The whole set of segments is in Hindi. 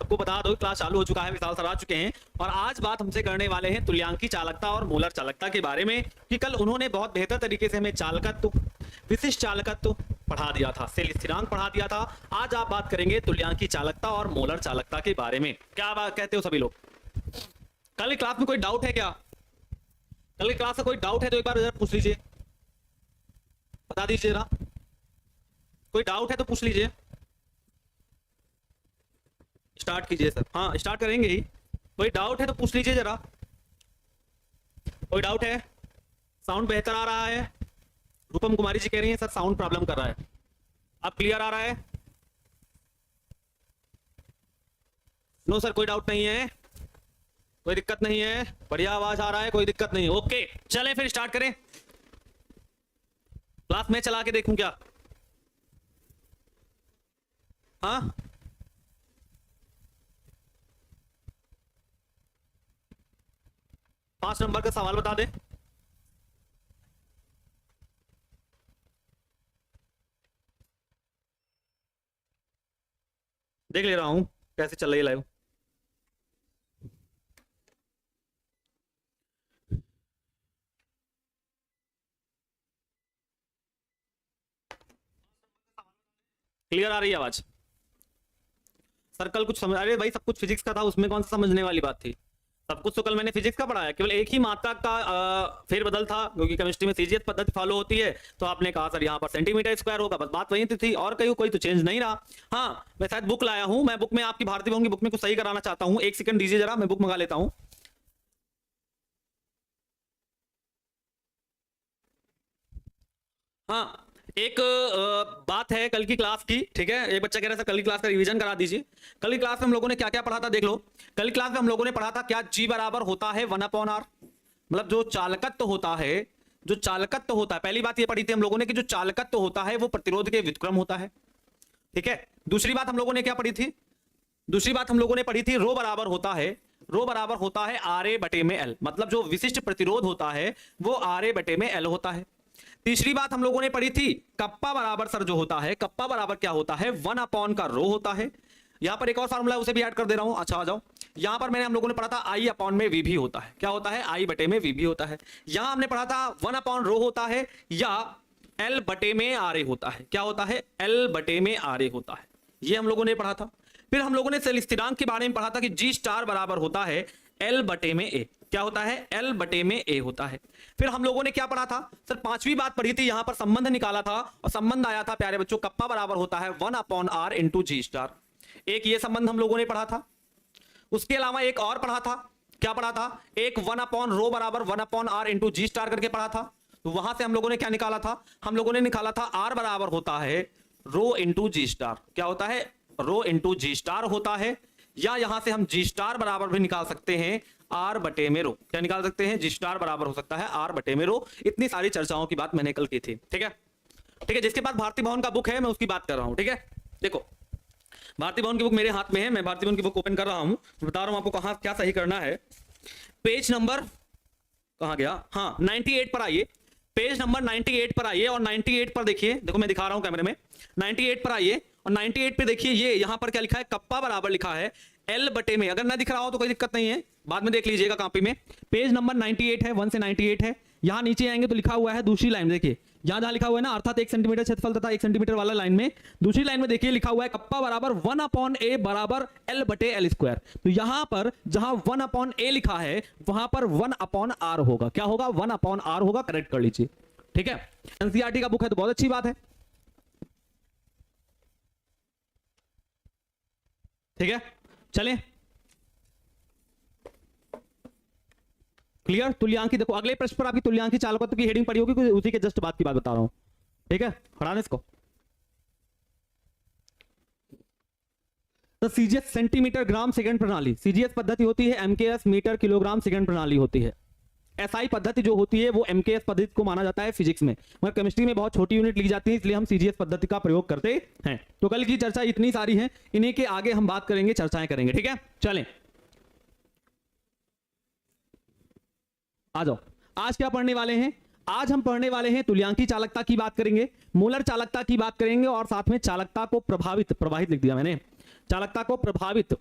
सबको बता दो क्लास चालू हो चुका है, विशाल सर आ चुके हैं और आज बात हमसे करने वाले हैं तुल्यांकी चालकता और मोलर चालकता के बारे में कि कल उन्होंने बहुत बेहतर तरीके से हमें चालकत्व, विशिष्ट चालकत्व पढ़ा दिया था, सेल स्थिरांक पढ़ा दिया था। आज आप बात करेंगे तुल्यांकी चालकता और मोलर चालकता के बारे में। क्या बात कहते हो सभी लोग? कल की क्लास में कोई डाउट है क्या? कल की क्लास में कोई डाउट है तो एक बार जरा पूछ लीजिए, बता दीजिए ना। कोई डाउट है तो पूछ लीजिए। स्टार्ट कीजिए सर। हाँ स्टार्ट करेंगे ही। कोई डाउट है तो पूछ लीजिए जरा। कोई डाउट है? साउंड बेहतर आ रहा है? रूपम कुमारी जी कह रही हैं सर साउंड प्रॉब्लम कर रहा है। अब क्लियर आ रहा है? नो सर कोई डाउट नहीं है, कोई दिक्कत नहीं है, बढ़िया आवाज आ रहा है, कोई दिक्कत नहीं है। ओके चलें फिर स्टार्ट करें। क्लास में चला के देखूं क्या? हाँ 5 नंबर का सवाल बता दे। देख ले रहा हूं कैसे चल रही है लाइव। क्लियर आ रही है आवाज? सर्कल कुछ समझ, अरे भाई सब कुछ फिजिक्स का था, उसमें कौन सा समझने वाली बात थी? सब कुछ तो कल मैंने फिजिक्स का पढ़ाया, केवल एक ही मात्रा का फेरबदल था क्योंकि केमिस्ट्री में सीजीएस पद्धति फॉलो होती है। तो आपने कहा सर यहाँ पर सेंटीमीटर स्क्वायर होगा, बस बात वही थी और कोई तो चेंज नहीं रहा। हाँ मैं शायद बुक लाया हूँ, मैं बुक में आपकी भारती भवन की बुक में कुछ सही कराना चाहता हूँ। एक सेकंड दीजिए जरा, मैं बुक मंगा लेता हूँ। हाँ एक बात है कल की क्लास की, ठीक है? एक बच्चा कह रहा था कल की क्लास का रिवीजन करा दीजिए। कल की क्लास में हम लोगों ने क्या क्या पढ़ा था देख लो। कल की क्लास में हम लोगों ने पढ़ा था क्या G बराबर होता है 1/r, मतलब जो चालकत्व होता है, जो चालकत्व होता है, पहली बात ये पढ़ी थी हम लोगों ने कि जो चालकत्व होता है वो प्रतिरोध के व्युत्क्रम होता है, ठीक है? दूसरी बात हम लोगों ने क्या पढ़ी थी? दूसरी बात हम लोगों ने पढ़ी थी रो बराबर होता है, रो बराबर होता है RA बटे में L, मतलब जो विशिष्ट प्रतिरोध होता है वो RA बटे में L होता है। तीसरी बात हम लोगों ने पढ़ी थी कप्पा बराबर सर जो होता है, कप्पा बराबर क्या होता है 1 का रो होता है। यहां पर एक और फार्मूला उसे भी ऐड कर दे रहा हूं। अच्छा आ जाओ, यहां पर मैंने हम लोगों ने पढ़ा था I अपॉन में VB होता है। क्या होता है? I बटे में VB होता है। यहां हमने पढ़ा था 1 रो होता है या L बटे में RA होता है। क्या होता है? L बटे में RA होता है। ये हम लोगों ने पढ़ा था। फिर हम लोगों ने सेल स्थिरांक के बारे में पढ़ा था कि G स्टार बराबर होता है L बटे में A। क्या होता है? L बटे में A होता है। फिर हम लोगों ने क्या पढ़ा था सर? पांचवी बात पढ़ी थी, यहां पर संबंध निकाला था और संबंध आया था प्यारे बच्चों कप्पा बराबर होता है 1/r इंटू G स्टार। एक ये संबंध हम लोगों ने पढ़ा था। उसके अलावा एक और पढ़ा था, क्या पढ़ा था? एक 1/रो बराबर 1/r इंटू G स्टार करके पढ़ा था। तो वहां से हम लोगों ने क्या निकाला था? हम लोगों ने निकाला था R बराबर होता है रो इंटू G स्टार। क्या होता है? रो इंटू G स्टार होता है। या यहां से हम G स्टार बराबर भी निकाल सकते हैं R बटे में रो। क्या निकाल सकते हैं? G स्टार बराबर हो सकता है R बटे में रो। इतनी सारी चर्चाओं की बात मैंने कल की थी, ठीक है? ठीक है, जिसके पास भारती भवन का बुक है मैं उसकी बात कर रहा हूं, ठीक है? देखो भारती भवन की बुक मेरे हाथ में है, मैं भारती भवन की बुक ओपन कर रहा हूं, बता रहा हूं आपको कहां क्या सही करना है। पेज नंबर कहां गया? हाँ 98 पर आइए, पेज नंबर 98 पर आइए और 98 पर देखिए, देखो मैं दिखा रहा हूं कैमरे में। 98 पर आइए और 98 पे देखिए, ये यहां पर क्या लिखा है? कप्पा बराबर लिखा है L बटे में। अगर ना दिख रहा हो तो कोई दिक्कत नहीं है, बाद में देख लीजिएगा कॉपी में। पेज नंबर 98 है, 1 से 98 है। यहां नीचे आएंगे तो लिखा हुआ है दूसरी लाइन, देखिए यहां जहां लिखा हुआ है ना, अर्थात 1 सेंटीमीटर क्षेत्रफल तथा 1 सेंटीमीटर वाला लाइन में, दूसरी लाइन में देखिए लिखा हुआ है कप्पा बराबर 1/A बराबर L बटे L स्क्वायर। तो यहां पर जहां 1/A लिखा है वहां पर 1/R होगा। क्या होगा? 1/R होगा। करेक्ट कर लीजिए, ठीक है? एनसीईआरटी का बुक है तो बहुत अच्छी बात है, ठीक है? चलें क्लियर? तुल्यांकी देखो अगले प्रश्न पर आपकी तुल्यांकी चालकत्व की हेडिंग पड़ी होगी, उसी के जस्ट बात की बात बता रहा हूं, ठीक है? हटाने इसको। तो सीजीएस सेंटीमीटर ग्राम सेकंड प्रणाली, सीजीएस पद्धति होती है एमकेएस मीटर किलोग्राम सेकंड प्रणाली होती है। एसआई पद्धति जो होती है वो एमकेएस पद्धति को माना जाता है फिजिक्स में, मगर केमिस्ट्री में बहुत छोटी यूनिट ली जाती है, इसलिए हम सीजीएस पद्धति का प्रयोग करते हैं। तो कल की चर्चा इतनी सारी है, इन्हीं के आगे हम बात करेंगे, चर्चाएं करेंगे, ठीक है? चलें आ जाओ, आज क्या पढ़ने वाले हैं? आज हम पढ़ने वाले हैं तुल्यांकी चालकता की बात करेंगे, मोलर चालकता की बात करेंगे और साथ में चालकता को प्रभावित लिख दिया मैंने, चालकता को प्रभावित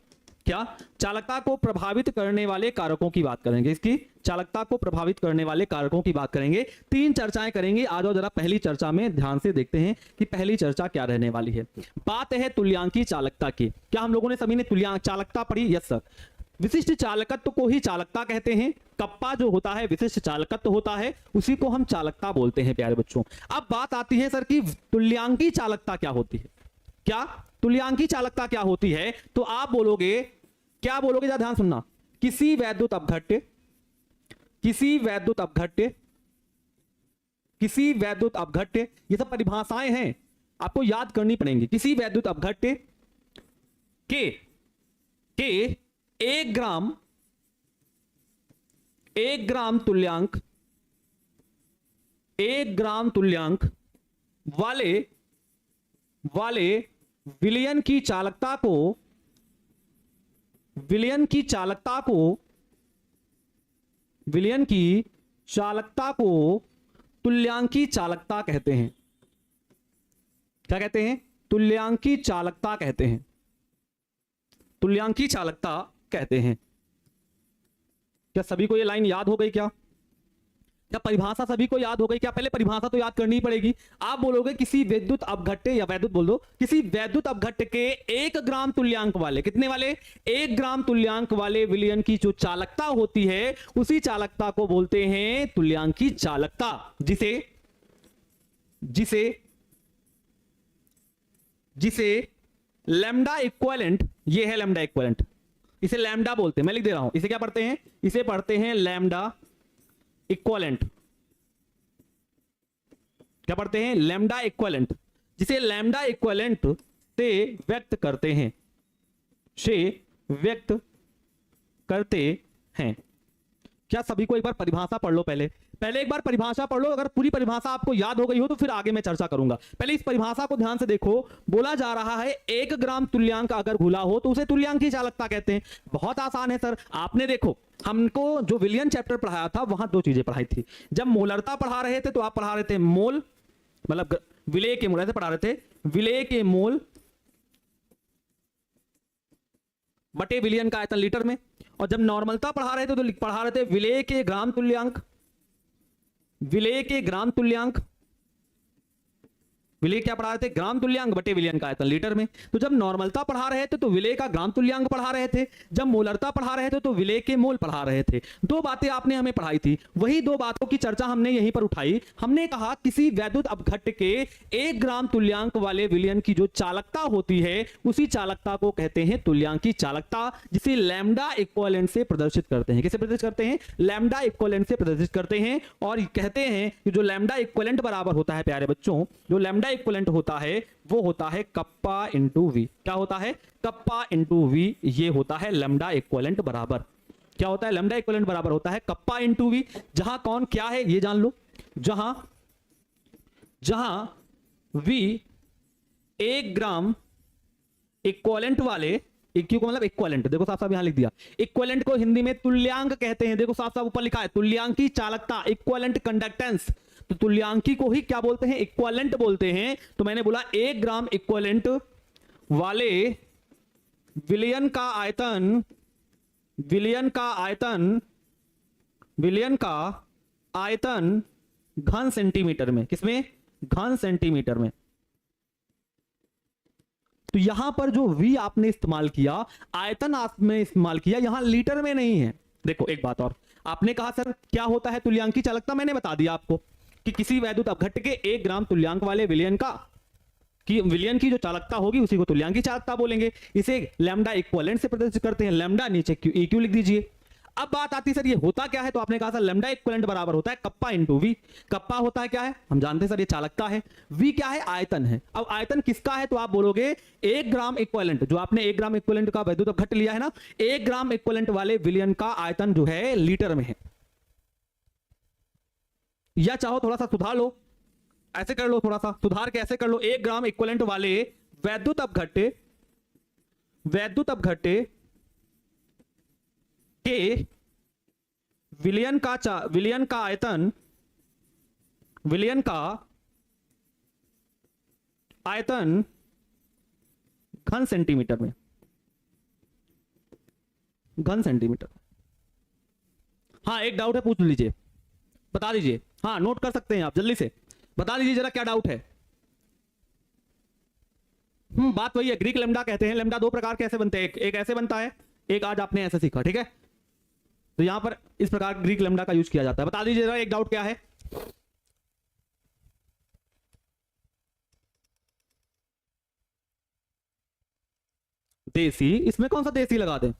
क्या? चालकता को प्रभावित करने वाले कारकों की बात करेंगे। इसकी चालकता को प्रभावित करने वाले कारकों की बात करेंगे। 3 चर्चाएं करेंगे। आ जाओ जरा पहली चर्चा में ध्यान से देखते हैं कि पहली चर्चा क्या रहने वाली है। बात है तुल्यांकी चालकता की। क्या हम लोगों ने सभी ने तुल्यांक चालकता पढ़ी? Yes sir. विशिष्ट चालकत्व को ही चालकता कहते हैं। कप्पा जो होता है विशिष्ट चालकत्व होता है, उसी को हम चालकता बोलते हैं प्यारे बच्चों। अब बात आती है सर कि तुल्यांकी चालकता क्या होती है। क्या तुल्यांकी चालकता क्या होती है? तो आप बोलोगे, क्या बोलोगे, जरा ध्यान सुनना। किसी वैद्युत अपघट्य, किसी वैद्युत अपघट्य, किसी वैद्युत अपघट्य, ये सब परिभाषाएं हैं, आपको याद करनी पड़ेंगी। किसी वैद्युत अपघट्य के 1 ग्राम तुल्यांक, 1 ग्राम तुल्यांक वाले विलयन की चालकता को, विलयन की चालकता को, विलयन की चालकता को तुल्यांकी चालकता कहते हैं। क्या कहते हैं? तुल्यांकी चालकता कहते हैं। तुल्यांकी चालकता कहते हैं। क्या सभी को ये लाइन याद हो गई? क्या परिभाषा सभी को याद हो गई? क्या पहले परिभाषा तो याद करनी ही पड़ेगी। आप बोलोगे किसी विद्युत अपघट्य, या वैद्युत बोल दो, किसी वैद्युत अपघट्य के 1 ग्राम तुल्यांक वाले, कितने वाले? 1 ग्राम तुल्यांक वाले विलयन की जो चालकता होती है, उसी चालकता को बोलते हैं तुल्यांकी चालकता, जिसे जिसे जिसे लैम्डा इक्विवेलेंट, ये है लैम्डा इक्विवेलेंट, इसे लैम्डा बोलते हैं। मैं लिख दे रहा हूं, इसे क्या पढ़ते हैं? इसे पढ़ते हैं लैम्डा इक्विवेलेंट। क्या पढ़ते हैं? लैम्डा इक्विवेलेंट, जिसे लैम्डा इक्विवेलेंट से व्यक्त करते हैं, से व्यक्त करते हैं। क्या सभी को एक बार परिभाषा पढ़ लो? पहले एक बार परिभाषा पढ़ लो। अगर पूरी परिभाषा आपको याद हो गई हो तो फिर आगे मैं चर्चा करूंगा। पहले इस परिभाषा को ध्यान से देखो। बोला जा रहा है 1 ग्राम तुल्यांक अगर घुला हो तो उसे तुल्यांकी चालकता कहते हैं। बहुत आसान है सर। आपने देखो, हमको जो विलयन चैप्टर पढ़ाया था वहां 2 चीजें पढ़ाई थी। जब मोलरता पढ़ा रहे थे तो आप पढ़ा रहे थे मोल, मतलब विलेय के मोल, ऐसे पढ़ा रहे थे, विलेय के मोल बटे विलयन का आयतन लीटर में। और जब नॉर्मलता पढ़ा रहे थे तो पढ़ा रहे थे विलेय के ग्राम तुल्यांक, विलेय के ग्राम तुल्यांक, विलेय क्या पढ़ा रहे थे? ग्राम तुल्यांक बटे विलयन का आयतन लीटर में। तो जब नॉर्मलता पढ़ा रहे थे तो विलेय का ग्राम तुल्यांक पढ़ा रहे थे, जब मोलरता पढ़ा रहे थे तो विलेय के मोल पढ़ा रहे थे। 2 बातें आपने हमें पढ़ाई थी, वही 2 बातों की चर्चा हमने यहीं पर उठाई। हमने कहा किसी वैद्युत अपघट्य के 1 ग्राम तुल्यांक वाले विलयन की जो चालकता होती है, उसी चालकता को कहते हैं तुल्यांकी चालकता, जिसे लैम्डा इक्विवेलेंट से प्रदर्शित करते हैं। किसे प्रदर्शित करते हैं? लैम्डा इक्विवेलेंट से प्रदर्शित करते हैं। और कहते हैं कि जो लैम्डा इक्विवेलेंट बराबर होता है प्यारे बच्चों, जो लैम्डा इक्विवेलेंट होता है वो होता है कप्पा इंटू वी। क्या होता है? Kappa into V. ये होता है लैम्डा इक्विवेलेंट बराबर। क्या होता है? लैम्डा इक्विवेलेंट बराबर होता है कप्पा इंटू वी। जहां कौन क्या है ये जान लो। जहां वी 1 ग्राम इक्विवेलेंट वाले, इक्यू को मतलब इक्विवेलेंट, देखो साफ साफ यहां लिख दिया। इक्विवेलेंट को हिंदी में तुल्यांक कहते हैं। देखो साफ साफ ऊपर लिखा है तुल्यांकी चालकता, इक्विवेलेंट कंडक्टेंस। तो तुल्यांकी को ही क्या बोलते हैं? इक्विवेलेंट बोलते हैं। तो मैंने बोला 1 ग्राम इक्विवेलेंट वाले विलयन का आयतन, विलयन का आयतन, विलयन का आयतन घन सेंटीमीटर में। किसमें? घन सेंटीमीटर में। तो यहां पर जो V आपने इस्तेमाल किया, आयतन आपने इस्तेमाल किया, यहां लीटर में नहीं है। देखो एक बात और, आपने कहा सर क्या होता है तुल्यांकी चालकता? मैंने बता दिया आपको कि किसी वैद्युत अपघट्य के 1 ग्राम तुल्यांक वाले विलयन का विलयन की जो चालकता होगी उसी को तुल्यांकी चालकता बोलेंगे। इसे लैम्डा इक्विवेलेंट से प्रदर्शित करते हैं। लैम्डा नीचे EQ लिख दीजिए। अब बात आती है सर ये होता क्या है? तो आपने कहा सर लैम्डा इक्विवेलेंट बराबर होता है कप्पा इंटू वी। कप्पा होता है क्या है? हम जानते हैं सर ये चालकता है। वी क्या है? आयतन है। अब आयतन किसका है? तो आप बोलोगे 1 ग्राम इक्विवेलेंट, जो आपने 1 ग्राम इक्विवेलेंट का वैद्युत अपघट्य लिया है ना, 1 ग्राम इक्विवेलेंट वाले विलयन का आयतन जो है लीटर में है। या चाहो थोड़ा सा सुधार लो, ऐसे कर लो, थोड़ा सा सुधार के ऐसे कर लो। 1 ग्राम इक्विवेलेंट वाले वैद्युत अपघट्य के विलयन का आयतन, विलयन का आयतन घन सेंटीमीटर में। घन सेंटीमीटर। हाँ एक डाउट है, पूछ लीजिए, बता दीजिए। हाँ नोट कर सकते हैं आप, जल्दी से बता दीजिए जरा क्या डाउट है। बात वही है, ग्रीक लेमडा कहते हैं। लेमडा दो प्रकार के ऐसे बनते हैं, एक ऐसे बनता है, एक आज आपने ऐसे सीखा, ठीक है। तो यहां पर इस प्रकार ग्रीक लेमडा का यूज किया जाता है। बता दीजिए जरा एक डाउट क्या है। देसी, इसमें कौन सा देसी लगा दें?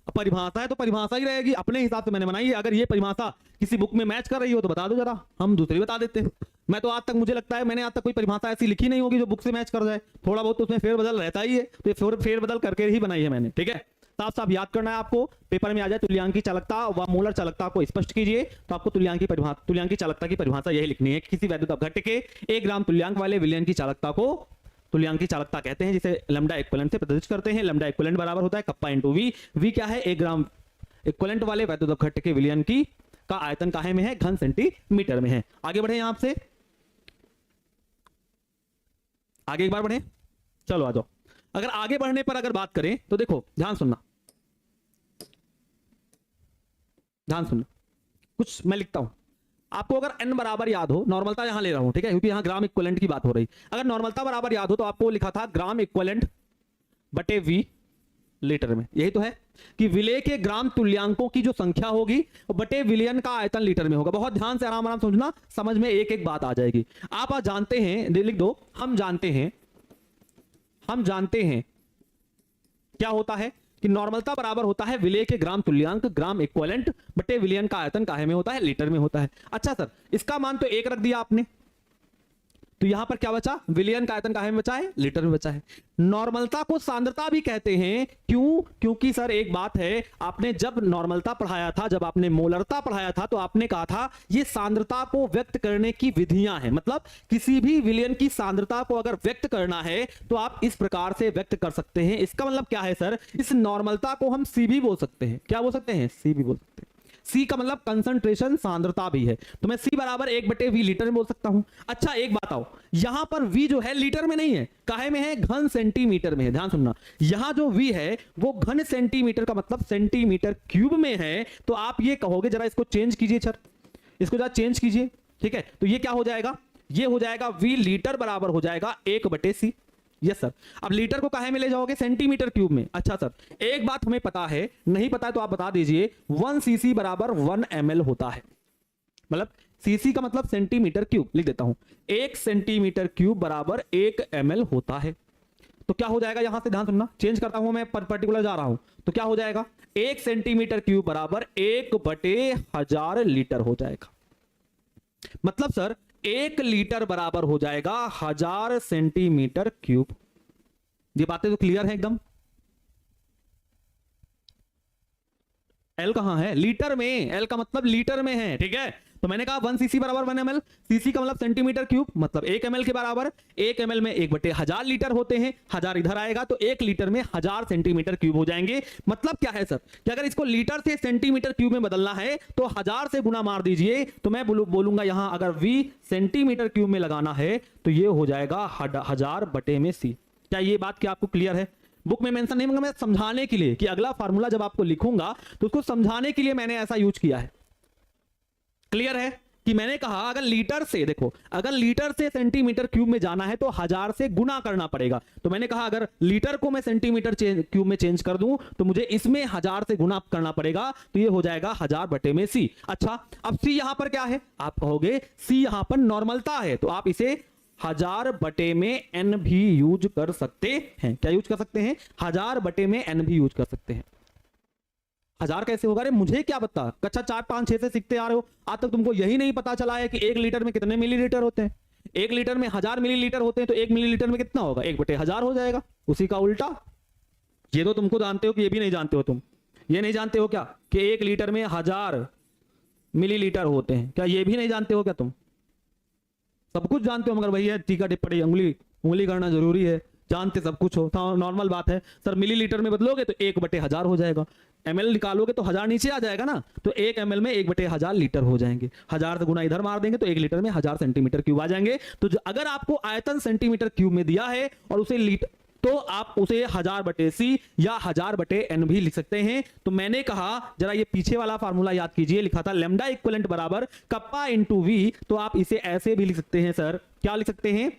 परिभाषा है तो परिभाषा ही रहेगी, अपने हिसाब से मैंने बनाई है। अगर ये परिभाषा किसी बुक में मैच कर रही हो तो बता दो जरा, हम दूसरी बता देते हैं। मैं तो आज तक, मुझे लगता है मैंने आज तक कोई परिभाषा ऐसी लिखी नहीं होगी जो बुक से मैच कर जाए। थोड़ा बहुत तो उसमें फेरबदल रहता ही है, तो फेरबदल करके ही बनाई है मैंने, ठीक है। साफ साफ याद करना है आपको, पेपर में आ जाए तुल्यांकी चालकता व मोलर चालकता को स्पष्ट कीजिए, तो आपको तुल्यांकी चालकता की परिभाषा यही लिखनी है। किसी वैद्युत अपघट्य के 1 ग्राम तुल्यांक वाले विलयन की चालकता को तुल्यांकी चालकता कहते हैं, जिसे लैम्डा इक्विवेलेंट से प्रदर्शित करते हैं। लैम्डा इक्विवेलेंट बराबर होता है कप्पा इंटू वी। वी क्या है? 1 ग्राम इक्विवेलेंट वाले वैद्युत अपघट्य के विलयन की का आयतन काहे में है? घन सेंटीमीटर में है। आगे बढ़े यहां से, आगे एक बार बढ़े, चलो आ जाओ। अगर आगे बढ़ने पर अगर बात करें तो देखो, ध्यान सुनना, ध्यान सुनना, कुछ मैं लिखता हूं आपको। अगर n बराबर याद हो, नॉर्मलता यहां ले रहा हूं, ठीक है, क्योंकि यहां ग्राम इक्विवेलेंट की बात हो रही। अगर नॉर्मलता बराबर याद हो तो आपको लिखा था ग्राम इक्विवेलेंट बटे वी लीटर में। यही तो है कि विलय के ग्राम तुल्यांकों की जो संख्या होगी बटे विलयन का आयतन लीटर में होगा। बहुत ध्यान से आराम आराम समझना, समझ में एक एक बात आ जाएगी। आप आज जानते हैं, लिख दो, हम जानते हैं क्या होता है कि नॉर्मलता बराबर होता है विलय के ग्राम तुल्यांक, ग्राम इक्विवेलेंट बटे विलयन का आयतन काहे में होता है? लीटर में होता है। अच्छा सर, इसका मान तो 1 रख दिया आपने, तो यहां पर क्या बचा? विलयन का आयतन काहे में बचा है? लीटर में बचा है। नॉर्मलता को सांद्रता भी कहते हैं। क्यों? क्योंकि सर एक बात है, आपने जब नॉर्मलता पढ़ाया था, जब आपने मोलरता पढ़ाया था, तो आपने कहा था ये सांद्रता को व्यक्त करने की विधियां हैं। मतलब किसी भी विलयन की सांद्रता को अगर व्यक्त करना है तो आप इस प्रकार से व्यक्त कर सकते हैं। इसका मतलब क्या है सर? इस नॉर्मलता को हम सी भी बोल सकते हैं। क्या बोल सकते हैं? सी भी बोल सकते हैं। सी का मतलब कंसंट्रेशन, सांद्रता भी है, तो मैं सी बराबर 1 बटे वी लीटर में बोल सकता हूं। अच्छा एक बात आओ, यहां पर वी जो है लीटर में नहीं है, काहे में है? घन सेंटीमीटर में है। ध्यान सुनना, यहां जो वी है वो घन सेंटीमीटर का मतलब सेंटीमीटर क्यूब में है। तो आप ये कहोगे, जरा इसको चेंज कीजिए सर, इसको जरा चेंज कीजिए, ठीक है। तो ये क्या हो जाएगा? ये हो जाएगा वी लीटर बराबर हो जाएगा 1 बटे सी। Yes sir. अब लीटर को काहे में ले जाओगे? सेंटीमीटर क्यूब में। अच्छा सर, एक बात हमें पता है, नहीं पता है तो आप बता दीजिए, 1 सीसी बराबर 1 ml होता है। मतलब सीसी का मतलब सेंटीमीटर क्यूब, लिख देता हूं, 1 सेंटीमीटर क्यूब बराबर 1 ml होता है। तो क्या हो जाएगा? यहां से ध्यान सुनना, चेंज करता हूं मैं, पर्टिकुलर जा रहा हूं, तो क्या हो जाएगा? 1 सेंटीमीटर क्यूब बराबर 1 बटे 1000 लीटर हो जाएगा। मतलब सर 1 लीटर बराबर हो जाएगा 1000 सेंटीमीटर क्यूब। ये बातें तो क्लियर है एकदम। एल कहां है? लीटर में। एल का मतलब लीटर में है, ठीक है। तो मैंने कहा 1 सीसी बराबर 1 ml, सीसी का मतलब सेंटीमीटर क्यूब, मतलब 1 ml के बराबर। 1 ml में 1 बटे 1000 लीटर होते हैं, 1000 इधर आएगा तो 1 लीटर में 1000 सेंटीमीटर क्यूब हो जाएंगे। मतलब क्या है सर कि अगर इसको लीटर से सेंटीमीटर क्यूब में बदलना है तो 1000 से गुना मार दीजिए, तो मैं बोलूंगा यहां अगर वी सेंटीमीटर क्यूब में लगाना है तो ये हो जाएगा 1000 बटे में सी। क्या ये बात क्या आपको क्लियर है? बुक में मेंशन नहीं, मगर मैं समझाने के लिए कि अगला फार्मूला जब आपको लिखूंगा तो उसको समझाने के लिए मैंने ऐसा यूज किया है। क्लियर है कि मैंने कहा अगर लीटर से, देखो अगर लीटर से सेंटीमीटर क्यूब में जाना है तो 1000 से गुना करना पड़ेगा। तो मैंने कहा अगर लीटर को मैं सेंटीमीटर क्यूब में चेंज कर दूं तो मुझे इसमें 1000 से गुना करना पड़ेगा, तो ये हो जाएगा 1000 बटे में सी। अच्छा अब सी यहां पर क्या है? आप कहोगे सी यहां पर नॉर्मलता है, तो आप इसे 1000 बटे में n भी यूज कर सकते हैं। क्या यूज कर सकते हैं? 1000 बटे में n भी यूज कर सकते हैं। 1000 कैसे होगा? अरे मुझे क्या पता, कक्षा 4, 5, 6 से सीखते आ रहे हो, आज तक तुमको यही नहीं पता चला है कि 1 लीटर में कितने मिलीलीटर होते हैं। 1 लीटर में 1000 मिलीलीटर होते हैं, तो 1 मिलीलीटर में कितना होगा? 1 बटे 1000 हो जाएगा। उसी का उल्टा, ये तो तुमको जानते हो कि ये भी नहीं जानते हो, तुम ये नहीं जानते हो क्या कि 1 लीटर में 1000 मिलीलीटर होते हैं? क्या ये भी नहीं जानते हो क्या? तुम सब कुछ जानते हो, मगर भैया टीका टिप्पणी उंगली करना जरूरी है। जानते सब कुछ हो, नॉर्मल बात है। सर मिलीलीटर में बदलोगे तो 1 बटे 1000 हो जाएगा, ml निकालोगे तो 1000 नीचे आ जाएगा ना, तो 1 ml में 1 बटे 1000 लीटर हो जाएंगे। 1000 से गुना इधर मार देंगे तो 1 लीटर में 1000 सेंटीमीटर क्यूब आ जाएंगे। तो अगर आपको आयतन सेंटीमीटर क्यूब में दिया है और उसे लीटर, तो आप उसे 1000/c या 1000/n भी लिख सकते हैं। तो मैंने कहा जरा ये पीछे वाला फार्मूला याद कीजिए, लिखा था लैम्डा इक्विवेलेंट बराबर कप्पा इंटू वी, तो आप इसे ऐसे भी लिख सकते हैं सर, क्या लिख सकते हैं,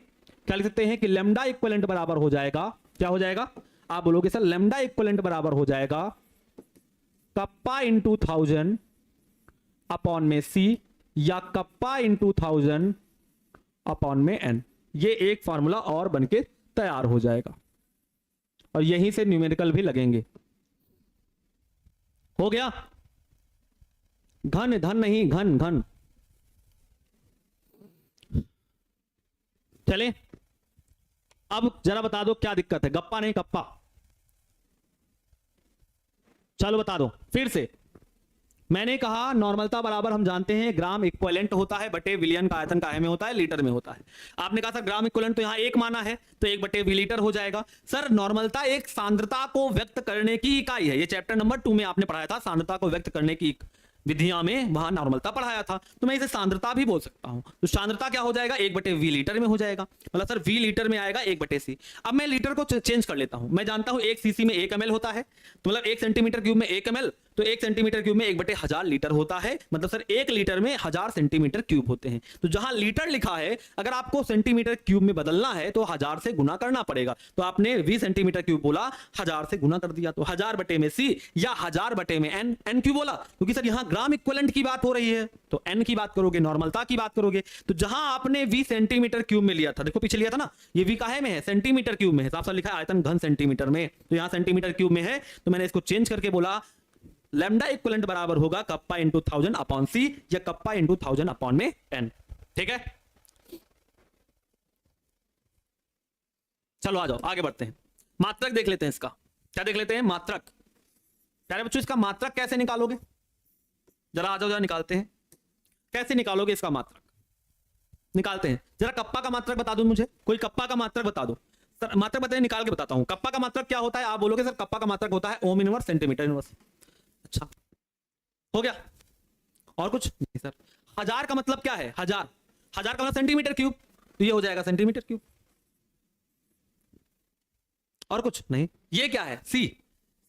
क्या लिख सकते हैं कि लैम्डा इक्विवेलेंट बराबर हो जाएगा, क्या हो जाएगा, आप बोलोगे सर लैम्डा इक्विवेलेंट बराबर हो जाएगा कप्पा इंटू 1000 अपॉन में c या कप्पा इंटू 1000 अपॉन में n। ये एक फार्मूला और बनके तैयार हो जाएगा और यहीं से न्यूमेरिकल भी लगेंगे। हो गया, घन धन नहीं, घन घन। चले अब जरा बता दो क्या दिक्कत है, गप्पा नहीं कप्पा, चलो बता दो फिर से। मैंने कहा नॉर्मलता बराबर हम जानते हैं ग्राम इक्विवेलेंट होता है बटे विलियन का आयतन काहे में होता है, लीटर में होता है। आपने कहा सर ग्राम इक्विवेलेंट तो यहां एक माना है तो 1/v लीटर हो जाएगा। सर नॉर्मलता एक सांद्रता को व्यक्त करने की इकाई है, ये चैप्टर नंबर 2 में आपने पढ़ाया था, सांद्रता को व्यक्त करने की विधियां में वहां नॉर्मलता पढ़ाया था, तो मैं इसे सांद्रता भी बोल सकता हूं। तो सांद्रता क्या हो जाएगा, 1/v लीटर में हो जाएगा, मतलब सर v लीटर में आएगा 1/c। अब मैं लीटर को चेंज कर लेता हूं, मैं जानता हूं 1 cc में 1 ml होता है, तो मतलब 1 सेंटीमीटर क्यूब में 1 ml, तो 1 सेंटीमीटर क्यूब में 1/1000 लीटर होता है, मतलब सर 1 लीटर में 1000 सेंटीमीटर क्यूब होते हैं। तो जहां लीटर लिखा है अगर आपको सेंटीमीटर क्यूब में बदलना है तो 1000 से गुना करना पड़ेगा, तो आपने 20 सेंटीमीटर क्यूब बोला 1000 से गुना कर दिया, तो 1000/c या 1000/n, n क्यों बोला, क्योंकि सर यहां ग्राम इक्विवेलेंट की बात हो रही है, तो n की बात करोगे, नॉर्मलता की बात करोगे। तो जहां आपने v सेंटीमीटर क्यूब में लिया था, देखो पीछे लिया था ना, ये v काहे में है, सेंटीमीटर क्यूब में है, साफ साफ लिखा है आयतन घन सेंटीमीटर में, तो यहां सेंटीमीटर क्यूब में है, तो मैंने इसको चेंज करके बोला लैम्डा इक्विवेलेंट बराबर होगा कप्पा इंटू 1000 अपॉन c या कप्पा इंटू 1000 अपॉन में n। ठीक है, चलो आ जाओ आगे बढ़ते हैं, मात्रक देख लेते हैं इसका, क्या देख लेते हैं, मात्रक। प्यारे बच्चों इसका मात्रक कैसे निकालोगे, जरा आ जाओ, जरा निकालते हैं, कैसे निकालोगे इसका मात्रक, निकालते हैं। जरा कप्पा का मात्रक बता दो मुझे, कोई कप्पा का मात्रक बता दो सर, मात्रक बताइए, निकाल के बताता हूं। कप्पा का मात्रक क्या होता है, आप बोलोगे सर कप्पा का मात्रक होता है ओम इनवर्स सेंटीमीटर इनवर्स। अच्छा हो गया, और कुछ नहीं सर। 1000 का मतलब क्या है, 1000 का मतलब सेंटीमीटर क्यूब, तो ये हो जाएगा सेंटीमीटर क्यूब, और कुछ नहीं। ये क्या है, सी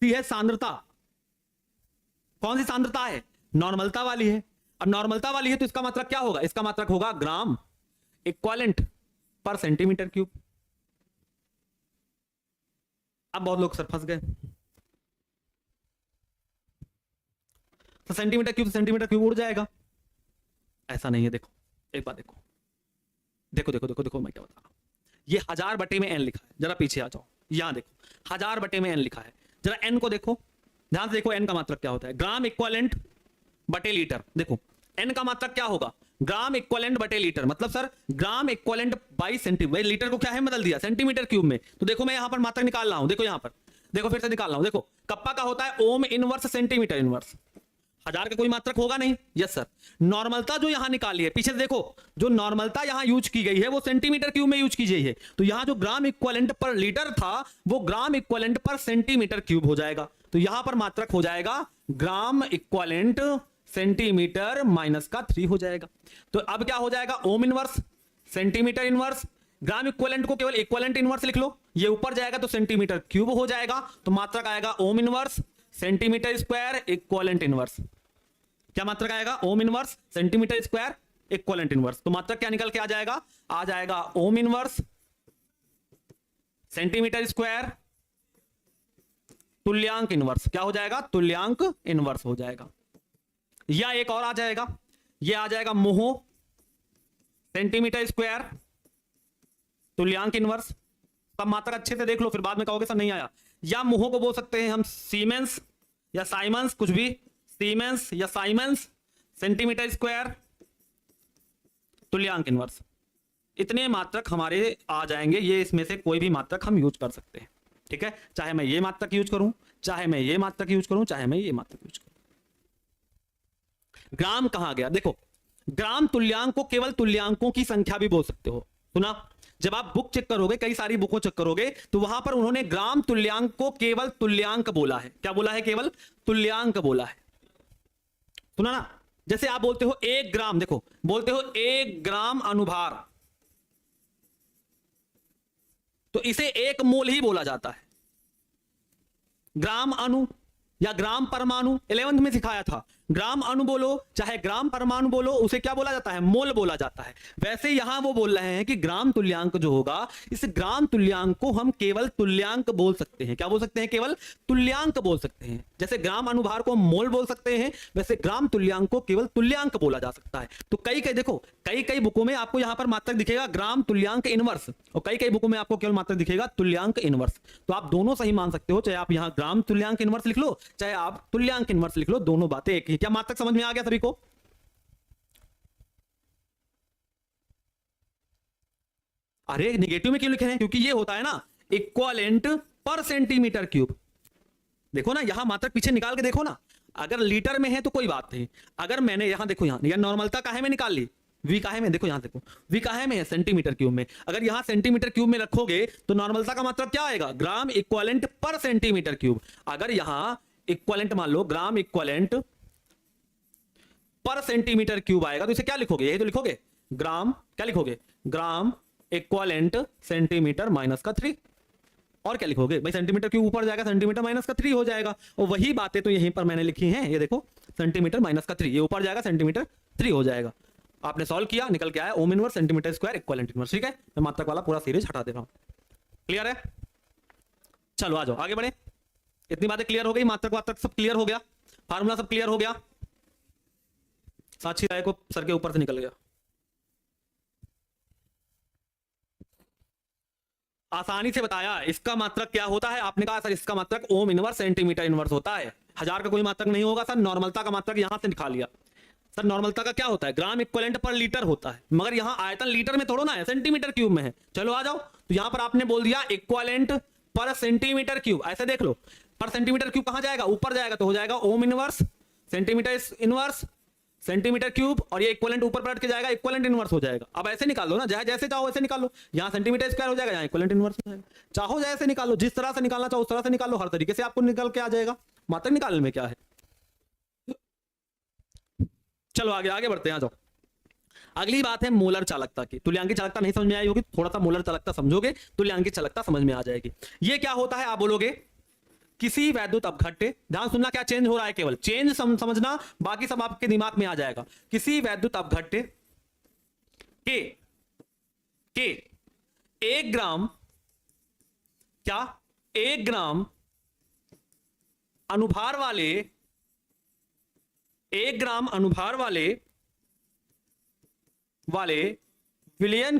है सांद्रता, कौन सी सांद्रता है, नॉर्मलता वाली है। अब नॉर्मलता वाली है तो इसका मात्रक क्या होगा, इसका मात्रक होगा ग्राम इक्विवेलेंट पर सेंटीमीटर क्यूब। अब बहुत लोग सर फंस गए, तो सेंटीमीटर क्यूब से सेंटीमीटर क्यूब उड़ जाएगा, ऐसा नहीं है। देखो एक बात देखो, देखो देखो देखो देखो मैं क्या बता रहा हूं, ये 1000/n लिखा है, जरा पीछे आ जाओ, यहां देखो 1000/n लिखा है, जरा n को देखो ध्यान से, देखो n का मात्रक क्या होता है, ग्राम इक्विवेलेंट बटे लीटर। देखो n का मात्रक क्या होगा, ग्राम इक्विवेलेंट बटे लीटर, मतलब sir gram equivalent by centimetre, litre को क्या है बदल दिया सेंटीमीटर क्यूब में। तो देखो मैं यहां पर मात्रक निकाल रहा हूं, देखो यहां पर देखो, फिर से निकाल रहा हूं, देखो कप्पा का होता है ओम इनवर्स सेंटीमीटर इनवर्स, 1000 का कोई मात्रक होगा नहीं, यस सर। नॉर्मलता जो यहां निकाली है, पीछे से देखो जो नॉर्मलता यहां यूज की गई है वो सेंटीमीटर क्यूब में यूज की गई है, तो यहां जो ग्राम इक्विवेलेंट पर लीटर था वो ग्राम इक्विवेलेंट पर सेंटीमीटर क्यूब हो जाएगा, तो यहां पर मात्रक हो जाएगा ग्राम इक्विवेलेंट सेंटीमीटर माइनस का 3 हो जाएगा। तो अब क्या हो जाएगा, ohm inverse centimetre inverse, gram equivalent को केवल इक्विवेलेंट इनवर्स लिख लो, ये ऊपर जाएगा तो सेंटीमीटर क्यूब हो जाएगा, तो मात्रक आएगा ohm inverse centimetre square equivalent inverse. क्या मात्रक आएगा, ohm inverse centimetre square equivalent inverse. तो मात्रक क्या निकल के आ जाएगा ओम इनवर्स सेंटीमीटर स्क्वायर तुल्यांक इनवर्स, क्या हो जाएगा, तुल्यांक इनवर्स हो जाएगा। या एक और आ जाएगा, ये आ जाएगा मोह सेंटीमीटर स्क्वायर तुल्यांक इनवर्स। सब मात्रक अच्छे से देख लो, फिर बाद में कहोगे सर नहीं आया। या मोह को बोल सकते हैं हम सीमेंस या साइमंस, कुछ भी, सीमेंस या साइमंस सेंटीमीटर स्क्वायर तुल्यांक इनवर्स। इतने मात्रक हमारे आ जाएंगे, ये इसमें से कोई भी मात्रक हम यूज कर सकते हैं, ठीक है, चाहे मैं ये मात्रक यूज करूं, चाहे मैं ये मात्रक यूज करूं, चाहे मैं ये मात्रक यूज करूं। ग्राम कहां गया, देखो ग्राम तुल्यांक को केवल तुल्यांकों की संख्या भी बोल सकते हो, सुना, जब आप बुक चेक करोगे, कई सारी बुकों चेक करोगे तो वहां पर उन्होंने ग्राम तुल्यांक को केवल तुल्यांक बोला है, क्या बोला है, केवल तुल्यांक बोला है, सुना ना। जैसे आप बोलते हो 1 ग्राम, देखो बोलते हो 1 ग्राम अनुभार, तो इसे एक मोल ही बोला जाता है। ग्राम अणु या ग्राम परमाणु 11th में सिखाया था। ग्राम अणु बोलो चाहे ग्राम परमाणु बोलो, उसे क्या बोला जाता है? मोल बोला जाता है। वैसे यहां वो बोल रहे हैं कि ग्राम तुल्यांक जो होगा, इस ग्राम तुल्यांक को हम केवल तुल्यांक बोल सकते हैं। क्या बोल सकते हैं? केवल तुल्यांक बोल सकते हैं। जैसे ग्राम अनुभार को हम मोल बोल सकते हैं, वैसे ग्राम तुल्यांक को केवल तुल्यांक बोला जा सकता है। तो कई कई देखो, कई कई बुकों में आपको यहां पर मात्रक दिखेगा ग्राम तुल्यांक इनवर्स, और कई कई बुकों में आपको केवल मात्रक दिखेगा तुल्यांक इनवर्स। तो आप दोनों सही मान सकते हो, चाहे आप यहां ग्राम तुल्यांक इनवर्स लिख लो, चाहे आप तुल्यांक इनवर्स लिख लो, दोनों बातें एक ही। क्या मात्रक समझ में आ गया सभी को? अरे निगेटिव में क्यों लिखे हैं? क्योंकि ये होता है ना इक्वलेंट पर सेंटीमीटर क्यूब। देखो ना, यहां मात्रक पीछे निकाल के देखो ना, अगर लीटर में है तो कोई बात नहीं। अगर मैंने यहां देखो, यहां नॉर्मलता काहे में निकाल ली, वी काहे में, देखो यहां देखो वी काहे में है, सेंटीमीटर क्यूब में। अगर यहां सेंटीमीटर क्यूब में रखोगे तो नॉर्मलता का मतलब क्या आएगा? ग्राम इक्वलेंट पर सेंटीमीटर क्यूब। अगर यहां इक्वलेंट मान लो ग्राम इक्वलेंट पर सेंटीमीटर क्यूब आएगा तो इसे क्या लिखोगे? यही तो लिखोगे ग्राम, क्या लिखोगे? ग्राम इक्वलेंट सेंटीमीटर माइनस का 3। और क्या लिखोगे भाई? सेंटीमीटर क्यूब ऊपर जाएगा, सेंटीमीटर माइनस का 3 हो जाएगा। और वही बातें तो यहीं पर मैंने लिखी हैं, ये देखो सेंटीमीटर माइनस का 3, ये ऊपर जाएगा, सेंटीमीटर 3 हो जाएगा। आपने सॉल्व किया, निकल के आया ohm inverse centimetre square equivalent inverse. ठीक है, मैं मात्रक वाला पूरा सीरीज हटा दे रहा हूं। क्लियर है? चलो आ जाओ आगे बढ़े। इतनी बातें क्लियर हो गई, मात्रक वात्रक सब क्लियर हो गया, फार्मूला सब क्लियर हो गया। साक्षी राय को सर के ऊपर से निकल गया। आसानी से बताया इसका मात्रक क्या होता है। आपने कहा सर इसका मात्रक ओम इनवर्स सेंटीमीटर इनवर्स होता है। 1000 का कोई मात्रक नहीं होगा सर, नॉर्मलता का मात्रक यहां से निकाल लिया। सर नॉर्मलता का क्या होता है? ग्राम इक्विवेलेंट पर लीटर होता है, मगर यहां आयतन लीटर में थोड़ा ना है, सेंटीमीटर क्यूब में है। चलो आ जाओ, तो यहां पर आपने बोल दिया इक्विवेलेंट पर सेंटीमीटर क्यूब। ऐसे देख लो, पर सेंटीमीटर क्यूब कहां जाएगा? ऊपर जाएगा, तो हो जाएगा ohm inverse centimetre inverse centimetre cube, और ये इक्विवेलेंट ऊपर पलट के जाएगा, इक्विवेलेंट इनवर्स हो जाएगा। अब ऐसे निकाल लो ना, जैसे जैसे चाहो ऐसे निकाल लो। यहां सेंटीमीटर स्क्वायर हो जाएगा, यहां इक्विवेलेंट इनवर्स हो जाएगा। चाहो जैसे निकाल लो, जिस तरह से निकालना चाहो उस तरह से निकाल लो, हर तरीके से आपको निकल के आ जाएगा। मात्रक निकालने में क्या है। चलो आगे आगे बढ़ते हैं, आ जाओ। अगली बात है मोलर चालकता की। तुल्यांकी चालकता नहीं समझ में आई होगी, थोड़ा सा मोलर चालकता समझोगे, तुल्यांकी चालकता समझ में आ जाएगी। ये क्या होता है आप बोलोगे? किसी वैद्युत अपघट्य, ध्यान सुनना क्या चेंज हो रहा है, केवल चेंज समझना, बाकी सब आपके दिमाग में आ जाएगा। किसी वैद्युत अपघट्य के 1 ग्राम, क्या 1 ग्राम अनुभार वाले, 1 ग्राम अनुभार वाले विलयन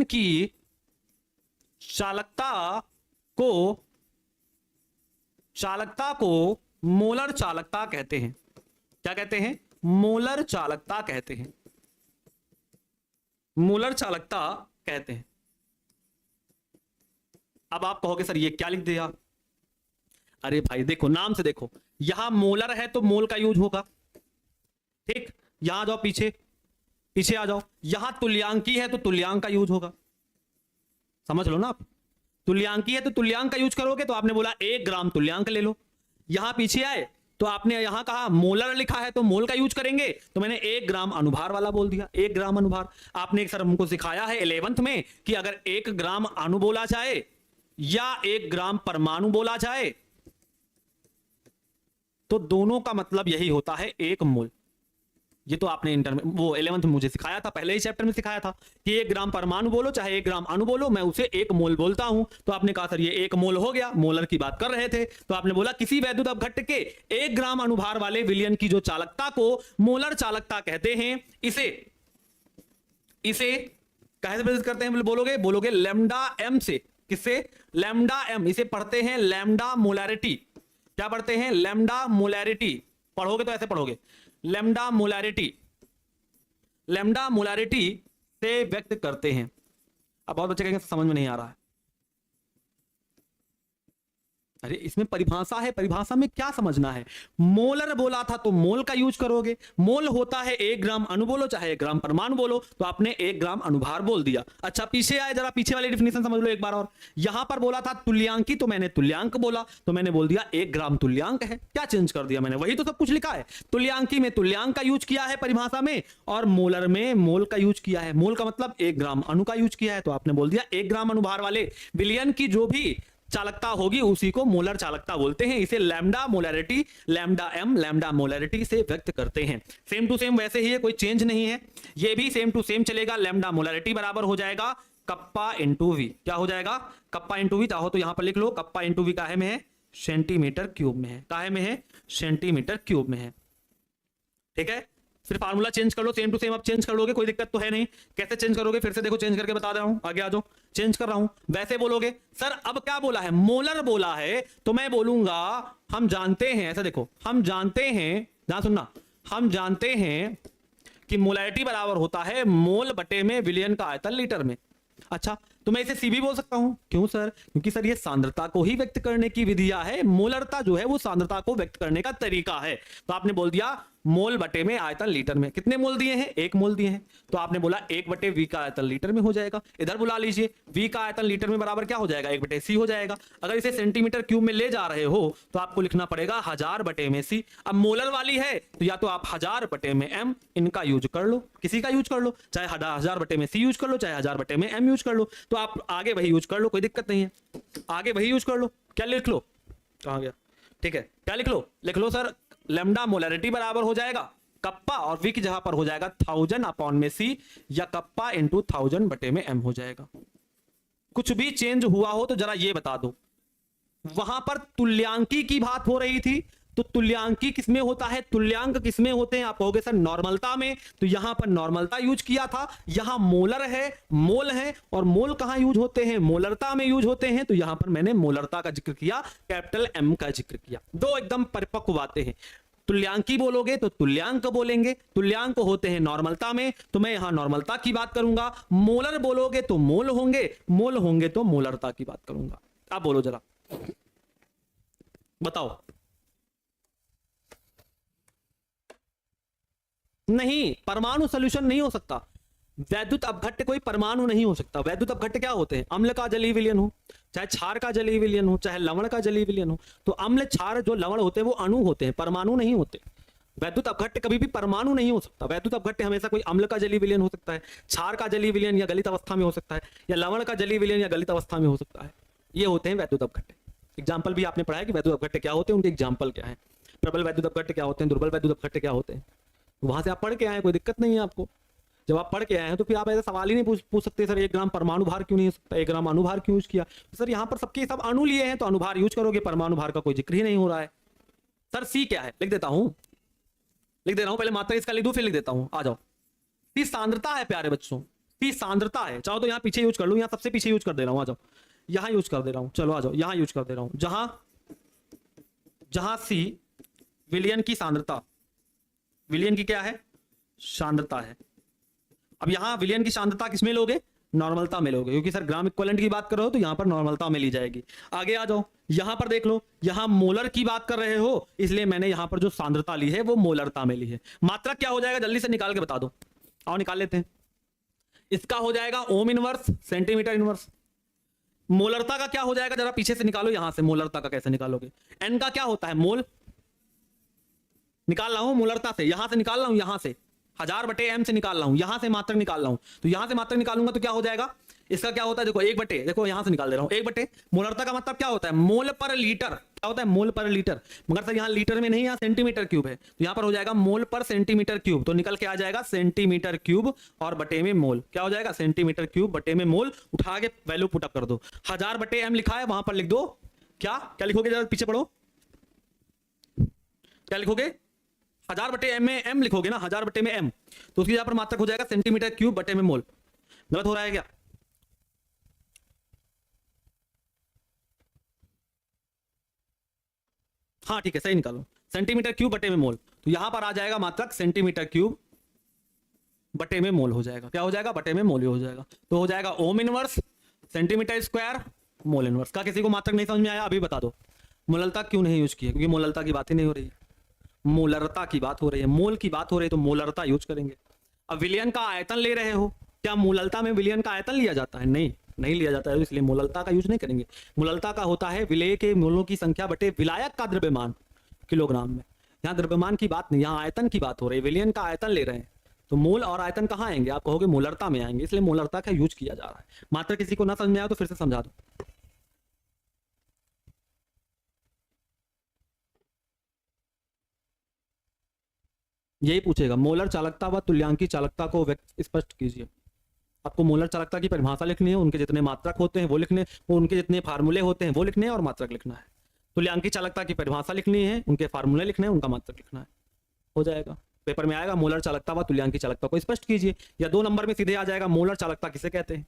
की चालकता को मोलर चालकता कहते हैं। क्या कहते हैं? मोलर चालकता कहते हैं। मोलर चालकता कहते हैं। अब आप कहोगे सर ये क्या लिख दिया? अरे भाई देखो, नाम से देखो, यहां मोलर है तो मोल का यूज होगा। ठीक, यहां जाओ, पीछे आ जाओ। यहां तुल्यांकी है तो तुल्यांक का यूज होगा। समझ लो ना आप, तुल्यांकी है तो तुल्यांक का यूज करोगे। तो आपने बोला 1 ग्राम तुल्यांक ले लो। यहां पीछे आए तो आपने यहां कहा मोलर लिखा है तो मोल का यूज करेंगे, तो मैंने 1 ग्राम अनुभार वाला बोल दिया। 1 ग्राम अनुभार आपने एक सर हमको सिखाया है 11th में कि अगर 1 ग्राम अणु बोला जाए या 1 ग्राम परमाणु बोला जाए तो दोनों का मतलब यही होता है 1 मोल। ये तो आपने इंटर में वो 11th में मुझे सिखाया था, पहले ही चैप्टर में सिखाया था कि 1 ग्राम परमाणु बोलो चाहे 1 ग्राम अणु बोलो, मैं उसे 1 मोल बोलता हूं। तो आपने कहा सर ये 1 मोल हो गया, मोलर की बात कर रहे थे। तो आपने बोला किसी वैद्युत अपघट्य के 1 ग्राम अनुभार वाले विलयन की जो चालकता को मोलर चालकता कहते हैं, इसे कैसे प्रेरित करते हैं? बोलोगे लैम्डा एम से। किससे? Lambda M. इसे पढ़ते हैं लैम्डा मोलैरिटी। क्या पढ़ते हैं? Lambda molarity. पढ़ोगे तो ऐसे पढ़ोगे, लैम्डा मोलैरिटी से व्यक्त करते हैं। अब बहुत बच्चे कहेंगे समझ में नहीं आ रहा है। अरे इसमें परिभाषा है, परिभाषा में क्या समझना है। मोलर बोला था तो मोल का यूज करोगे। मोल होता है 1 ग्राम अणु बोलो चाहे 1 ग्राम परमाणु बोलो, तो आपने 1 ग्राम अणुभार बोल दिया। अच्छा पीछे आए, जरा पीछे वाली डिफिनेशन समझ लो एक बार और। यहां पर बोला था तुल्यांकी, तो मैंने तुल्यांक बोला, तो मैंने बोल दिया 1 ग्राम तुल्यांक है। क्या चेंज कर दिया मैंने, वही तो सब कुछ लिखा है। तुल्यांकी में तुल्यांक का यूज किया है परिभाषा में, और मोलर में मोल का यूज किया है। मोल का मतलब 1 ग्राम अणु का यूज किया है, तो आपने बोल दिया 1 ग्राम अणुभार वाले विलयन की जो भी चालकता होगी उसी को मोलर चालकता बोलते हैं। इसे lambda molarity, lambda M, lambda molarity से व्यक्त करते हैं। सेम टू सेम वैसे ही है, कोई चेंज नहीं है। ये भी सेम टू सेम चलेगा। लैम्डा मोलैरिटी बराबर हो जाएगा कप्पा इंटू वी। क्या हो जाएगा, कप्पा इंटू वी। चाहो तो यहां पर लिख लो, कप्पा इंटू वी काहे में है, सेंटीमीटर क्यूब में है। काहे में है, सेंटीमीटर क्यूब में है। ठीक है, फिर फार्मूला चेंज कर लो, सेम टू सेम अब चेंज कर लोगे, कोई दिक्कत तो है नहीं। कैसे चेंज करोगे, फिर से देखो चेंज करके बता दे रहा हूं, आगे आ जाओ। चेंज कर रहा हूं, वैसे बोलोगे सर अब क्या बोला है, मोलर बोला है, तो मैं बोलूंगा हम जानते हैं, ऐसा देखो हम जानते हैं, ध्यान सुनना, हम जानते हैं कि मोलैरिटी बराबर होता है मोल बटे में विलयन का आयतन लीटर में। अच्छा तो मैं इसे सी भी बोल सकता हूं, क्यों सर, क्योंकि सर ये सांद्रता को ही व्यक्त करने की विधिया है। मोलरता जो है वो सांद्रता को व्यक्त करने का तरीका है। तो आपने बोल दिया मोल बटे में आयतन लीटर में। कितने मोल दिए हैं, 1 मोल दिए हैं, तो आपने बोला 1 बटे वी का आयतन लीटर में हो जाएगा। इधर बुला लीजिए, वी का आयतन लीटर में बराबर क्या हो जाएगा, 1 बटे सी हो जाएगा। अगर इसे सेंटीमीटर क्यूब में ले जा रहे हो तो आपको लिखना पड़ेगा 1000 बटे में सी। अब मोलर वाली है तो या तो आप 1000 बटे में एम, इनका यूज कर लो, किसी का यूज कर लो, चाहे 1000 बटे में सी यूज कर लो, चाहे 1000 बटे में एम यूज कर लो। तो आप आगे वही यूज कर लो, कोई दिक्कत नहीं है, आगे वही यूज कर लो। क्या लिख लो, कहां गया, ठीक है, क्या लिख लो सर, लैम्डा मोलैरिटी बराबर हो जाएगा कप्पा, और वी की जगह पर हो जाएगा 1000 अपॉन में सी, या कप्पा इंटू 1000 बटे में एम हो जाएगा। कुछ भी चेंज हुआ हो तो जरा ये बता दो। वहां पर तुल्यांकी की बात हो रही थी, तो तुल्यांकी किसमें होता है, तुल्यांक किसमें होते हैं, आप कहोगे सर नॉर्मलता में, तो यहां पर नॉर्मलता यूज किया था। यहां मोलर है, मोल है, और मोल कहां यूज होते हैं, मोलरता में यूज होते हैं, तो यहां पर मैंने मोलरता का जिक्र किया, कैपिटल एम का जिक्र किया। दो एकदम परिपक्व बातें हैं। तुल्यांकी बोलोगे तो तुल्यांक बोलेंगे, तुल्यांक होते हैं नॉर्मलता में, तो मैं यहां नॉर्मलता की बात करूंगा। मोलर बोलोगे तो मोल होंगे, मोल होंगे तो मोलरता की बात करूंगा। आप बोलो जरा, बताओ। नहीं, परमाणु सॉल्यूशन नहीं हो सकता। वैद्युत अपघट्य कोई परमाणु नहीं हो सकता। वैद्युत अपघट्य क्या होते हैं, अम्ल का जलीय विलयन हो, चाहे क्षार का जलीय विलयन हो, चाहे लवण का जलीय विलयन हो। तो अम्ल, क्षार, जो लवण होते हैं वो अणु होते हैं, परमाणु नहीं होते। वैद्युत अपघट्य कभी भी परमाणु नहीं हो सकता। वैद्युत अपघट्य हमेशा कोई अम्ल का जलीय विलयन हो सकता है, क्षार का जलीय विलयन या गलित अवस्था में हो सकता है, या लवण का जलीय विलयन या गलित अवस्था में हो सकता है। ये होते हैं वैद्युत अपघट्य। एग्जाम्पल भी आपने पढ़ा है कि वैद्युत अपघट्य क्या होते हैं, उनके एग्जाम्पल क्या है, प्रबल वैद्युत अपघट्य क्या होते हैं, दुर्बल वैद्युत अपघट्य क्या होते हैं। वहां से आप पढ़ के आए, कोई दिक्कत नहीं है आपको। जब आप पढ़ के आए हैं तो फिर आप ऐसा सवाल ही नहीं पूछ सकते सर 1 ग्राम परमाणु भार क्यों नहीं हो सकता, 1 ग्राम अणुभार क्यों यूज किया। तो सर यहाँ पर सबके सब अणु लिए हैं तो अणुभार यूज करोगे, परमाणु भार का कोई जिक्र ही नहीं हो रहा है। सर सी क्या है, लिख देता हूं, लिख दे रहा हूं, पहले मात्रा इसका लिख दूं फिर लिख देता हूं, आ जाओ। सी सांद्रता है प्यारे बच्चों, सी सांद्रता है। चाहो तो यहाँ पीछे यूज कर लूं, यहाँ सबसे पीछे यूज कर दे रहा हूं, आ जाओ, यहाँ यूज कर दे रहा हूं, चलो आ जाओ, यहाँ यूज कर दे रहा हूं, जहां सी विलयन की सांद्रता, विलयन की क्या है, सांद्रता है। अब यहां विलयन की सांद्रता किसमें लोगे, नॉर्मलता में लोगे, क्योंकि सर ग्राम इक्विवेलेंट की बात कर रहे हो तो यहां पर नॉर्मलता में ली जाएगी। आगे आ जाओ, यहां पर देख लो, यहां मोलर की बात कर रहे हो, इसलिए मैंने यहां पर जो सांद्रता ली है वो मोलरता में ली है। मात्रा क्या हो जाएगा, जल्दी से निकाल के बता दो, आओ निकाल लेते हैं। इसका हो जाएगा ओम इनवर्स सेंटीमीटर इनवर्स। मोलरता का क्या हो जाएगा, जरा पीछे से निकालो, यहां से मोलरता का कैसे निकालोगे। एन का क्या होता है, मोल, निकाल रहा हूं मोलरता से, यहां से निकाल रहा हूं, यहां से 1000 बटे एम से निकाल रहा हूं, यहां से मात्रक निकाल रहा हूं, तो यहां से मात्रक निकालूंगा तो क्या हो जाएगा, इसका क्या होता है, देखो 1 बटे, देखो यहां से निकाल दे रहा हूं 1 बटे। मोलरता का मतलब क्या होता है, मोल पर लीटर, क्या होता है, मोल पर लीटर। मगर सर यहां लीटर में नहीं, यहां सेंटीमीटर क्यूब है, तो यहां पर हो जाएगा मोल पर सेंटीमीटर क्यूब, तो निकल के आ जाएगा सेंटीमीटर क्यूब और बटे में मोल, क्या हो जाएगा, सेंटीमीटर क्यूब बटे में मोल। उठा के वैल्यू पुटअप कर दो, 1000 बटे एम लिखा है वहां पर लिख दो, क्या क्या लिखोगे, जरा पीछे पढ़ो, क्या लिखोगे, 1000 बटे एम में एम लिखोगे ना, 1000 बटे में एम, तो उसकी जगह पर मात्रक हो जाएगा सेंटीमीटर क्यूब बटे में मोल। गलत हो रहा है क्या, हाँ ठीक है, सही निकालो, सेंटीमीटर क्यूब बटे में मोल, तो यहां पर आ जाएगा मात्रक सेंटीमीटर क्यूब बटे में मोल हो जाएगा, क्या हो जाएगा, बटे में मोल हो जाएगा। तो हो जाएगा ohm inverse centimetre square mole inverse. का किसी को मात्रक नहीं समझ में आया, अभी बता दो, मोलरता क्यों नहीं यूज की है? क्योंकि मोलरता की बात ही नहीं हो रही है, मोलरता की बात हो रही है, मोल की बात हो रही है, तो मोलरता यूज करेंगे। अब विलयन का आयतन ले रहे हो, क्या मोलरता में विलयन का आयतन लिया जाता है? नहीं, नहीं लिया जाता है, इसलिए मोलरता का यूज नहीं करेंगे। मोलरता का होता है विलेय के मोलों की संख्या बटे विलायक का द्रव्यमान किलोग्राम में। यहाँ द्रव्यमान की बात नहीं, यहाँ आयतन की बात हो रही है, विलयन का आयतन ले रहे हैं, तो मोल और आयतन कहाँ आएंगे? आप कहोगे मोलरता में आएंगे, इसलिए मोलरता का यूज किया जा रहा है। मात्र किसी को ना समझ में आया तो फिर से समझा दो। यही पूछेगा, मोलर चालकता व तुल्यांकी चालकता को व्यक्त स्पष्ट कीजिए। आपको मोलर चालकता की परिभाषा लिखनी है, उनके जितने मात्रक होते हैं वो लिखने, वो उनके जितने फार्मूले होते हैं वो लिखने हैं और मात्रक लिखना है। तुल्यांकी चालकता की परिभाषा लिखनी है, उनके फार्मूले लिखने हैं, उनका मात्रक लिखना है, हो जाएगा। पेपर में आएगा मोलर चालकता व तुल्यांकी चालकता को स्पष्ट कीजिए, या 2 नंबर में सीधे आ जाएगा मोलर चालकता किसे कहते हैं,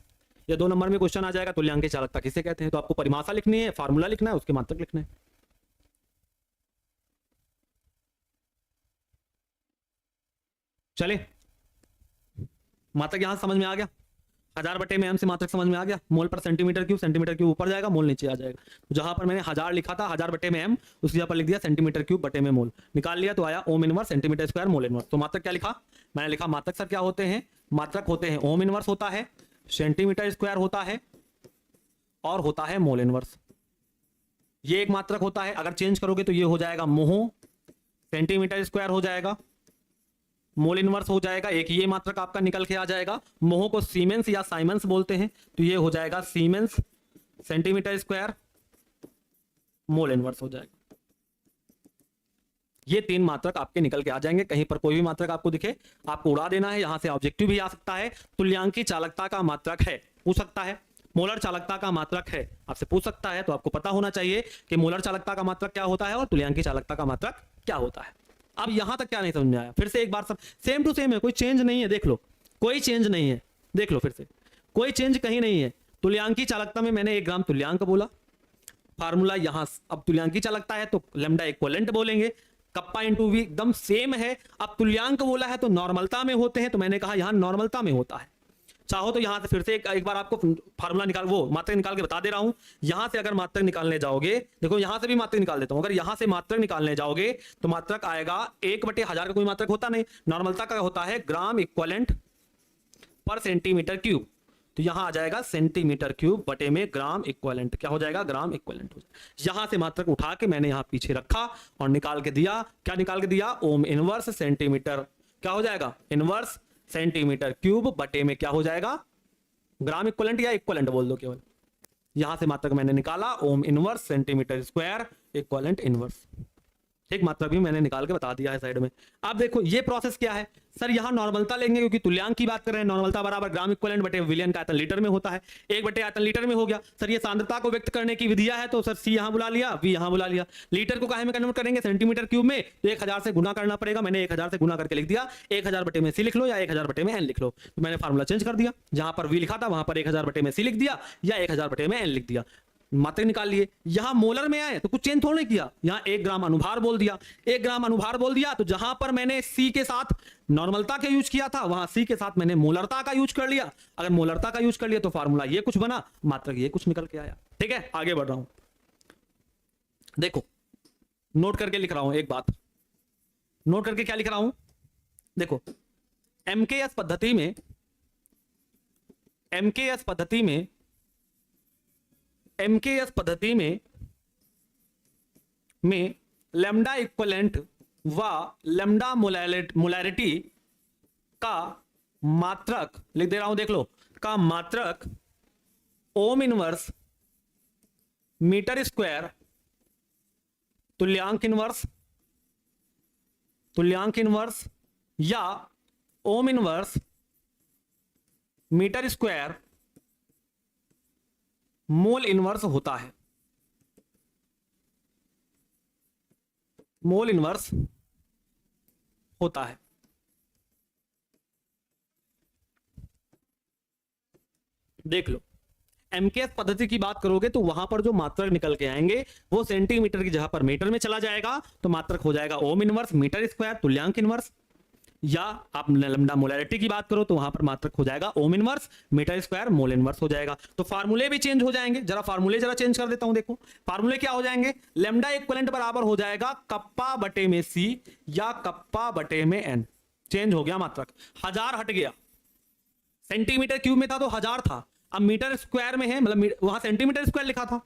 या 2 नंबर में क्वेश्चन आ जाएगा तुल्यांकी चालकता किसे कहते हैं। तो आपको परिभाषा लिखनी है, फार्मूला लिखना है, उसके मात्रक लिखने हैं। चले, मात्रक यहां समझ में आ गया, 1000 बटे में एम से मात्रक समझ में आ गया। मोल पर सेंटीमीटर क्यूब ऊपर जाएगा, मोल नीचे आ जाएगा। तो जहां पर मैंने 1000 लिखा था 1000 बटे में एम, उस जगह पर लिख दिया सेंटीमीटर क्यूब बटे में मोल, निकाल लिया तो आया ohm inverse centimetre square mole inverse. तो मात्रक क्या लिखा? मैंने लिखा मात्रक सर क्या होते हैं? मात्रक होते हैं ओम इनवर्स होता है, सेंटीमीटर स्क्वायर होता है और होता है मोल इनवर्स। ये एक मात्रक होता है, अगर चेंज करोगे तो ये हो जाएगा मोह, सेंटीमीटर स्क्वायर हो जाएगा, मोल इनवर्स हो जाएगा। एक ये मात्रक आपका निकल के आ जाएगा। मोह को सीमेंस या साइमंस बोलते हैं, तो ये हो जाएगा siemens centimetre square mole inverse हो जाएगा। ये 3 मात्रक आपके निकल के आ जाएंगे। कहीं पर कोई भी मात्रक आपको दिखे आपको उड़ा देना है, यहां से ऑब्जेक्टिव भी आ सकता है। तुल्यांकी चालकता का मात्रक है, पूछ सकता है। मोलर चालकता का मात्रक है, आपसे पूछ सकता है। तो आपको पता होना चाहिए कि मोलर चालकता का मात्रक क्या होता है और तुल्यांकी चालकता का मात्रक क्या होता है। अब यहां तक क्या नहीं समझ में आया? फिर से एक बार सब सेम टू सेम है, कोई चेंज नहीं है, देख लो, कोई चेंज नहीं है, देख लो फिर से, कोई चेंज कहीं नहीं है। तुल्यांकी चालकता में मैंने 1 ग्राम तुल्यांक बोला, फार्मूला यहां, अब तुल्यांकी चालकता है तो लैम्डा इक्विवेलेंट बोलेंगे, कप्पा इंटू वी एकदम सेम है। अब तुल्यांक बोला है तो नॉर्मलता में होते हैं, तो मैंने कहा यहां नॉर्मलता में होता है। चाहो तो यहां से फिर से एक बार आपको फार्मूला निकाल, वो मात्रक निकाल के बता दे रहा हूं। यहां से अगर मात्रक निकालने जाओगे, देखो यहां से भी मात्रक निकाल देता हूं, अगर यहां से मात्रक निकालने जाओगे तो मात्रक आएगा 1/1000 का कोई मात्रक होता नहीं, नॉर्मलता का होता है ग्राम इक्विवेलेंट पर सेंटीमीटर क्यूब। तो यहां आ जाएगा सेंटीमीटर क्यूब बटे में ग्राम इक्विवेलेंट, क्या हो जाएगा? ग्राम इक्विवेलेंट हो जाएगा। यहां से मात्रक उठा के मैंने यहां पीछे रखा और निकाल के दिया, क्या निकाल के दिया? ओम इनवर्स सेंटीमीटर, क्या हो जाएगा? इनवर्स सेंटीमीटर क्यूब बटे में क्या हो जाएगा? ग्राम इक्विवेलेंट या इक्विवेलेंट बोल दो केवल। यहां से मात्रक मैंने निकाला ohm inverse centimetre square equivalent inverse. एक मात्रक भी मैंने निकाल के बता दिया है साइड में। अब देखो ये प्रोसेस क्या है सर, यहां नॉर्मलता लेंगे क्योंकि तुल्यांक की बात कर रहे हैं। नॉर्मलता बराबर ग्राम इक्विवेलेंट बटे विलयन का आयतन लीटर में होता है, 1 आयतन लीटर में हो गया। सर ये सांद्रता को व्यक्त करने की विधिया है, तो सर सी यहां बुला लिया, वी यहां बुला लिया। लीटर को काहे में कन्वर्ट करेंगे? सेंटीमीटर क्यूब में, तो 1000 से गुना करना पड़ेगा। मैंने 1000 से गुना करके लिख दिया, 1000 बटे में सी लिख लो या 1000 बटे में एन लिख लो। तो मैंने फार्मूला चेंज कर दिया, जहां पर वी लिखा था वहां पर 1000 बटे में सी लिख दिया या 1000 बटे में एन लिख दिया, मात्रक निकाल लिए। यहां मोलर में आए तो कुछ चेंज थोड़ा नहीं किया, यहां 1 ग्राम अनुभार बोल दिया, 1 ग्राम अनुभार बोल दिया। तो जहां पर मैंने सी के साथ नॉर्मलता का यूज किया था, वहां सी के साथ मैंने मोलरता का यूज कर लिया। अगर मोलरता का यूज कर लिया तो फार्मूला ये कुछ बना, मात्रक ये कुछ निकल के आया। ठीक है, आगे बढ़ रहा हूं, देखो नोट करके लिख रहा हूं एक बात, नोट करके क्या लिख रहा हूं, देखो एमकेएस पद्धति में, एमकेएस पद्धति में, एमकेएस पद्धति में लैम्डा इक्विवेलेंट व लैम्डा मोलैरिटी का मात्रक लिख दे रहा हूं, देख लो, का मात्रक ओम इनवर्स मीटर स्क्वायर तुल्यांक इनवर्स, तुल्यांक इनवर्स या ohm inverse metre square mole inverse होता है। मोल इनवर्स होता है। देख लो एमकेएस पद्धति की बात करोगे तो वहां पर जो मात्रक निकल के आएंगे वो सेंटीमीटर की जगह पर मीटर में चला जाएगा, तो मात्रक हो जाएगा ओम इनवर्स मीटर स्क्वायर तुल्यांक इनवर्स। या आप लैम्डा मोलैरिटी की बात करो तो वहां पर मात्रक हो जाएगा ohm inverse metre square mole inverse हो जाएगा। तो फार्मूले भी चेंज हो जाएंगे, जरा फार्मूले जरा चेंज कर देता हूं। देखो फार्मूले क्या हो जाएंगे, लैम्डा इक्विवेलेंट बराबर हो जाएगा कप्पा बटे में सी या कप्पा बटे में एन। चेंज हो गया मात्रक, 1000 हट गया, सेंटीमीटर क्यूब में था तो 1000 था, अब मीटर स्क्वायर में है, मतलब वहां सेंटीमीटर स्क्वायर लिखा था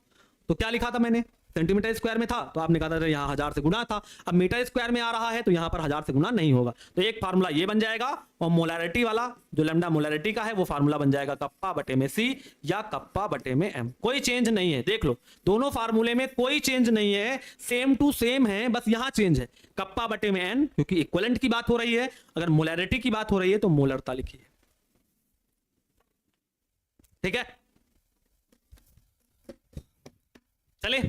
तो क्या लिखा था मैंने, सेंटीमीटर स्क्वायर में था तो आपने कहा था यहाँ 1000 से गुना था, अब मीटर स्क्वायर में आ रहा है तो यहाँ पर 1000 से गुना नहीं होगा। तो एक फार्मूला ये बन जाएगा और मोलैरिटी वाला जो लैम्डा मोलैरिटी का है वो फार्मूला बन जाएगा कप्पा बटे में सी या कप्पा बटे में एम। कोई चेंज नहीं है, देख लो दोनों फार्मूले में कोई चेंज नहीं है, सेम टू सेम है, बस यहां चेंज है कप्पा बटे में एन, क्योंकि इक्विवेलेंट की बात हो रही है। अगर मोलैरिटी की बात हो रही है तो मोलरता लिखिए, ठीक है। चले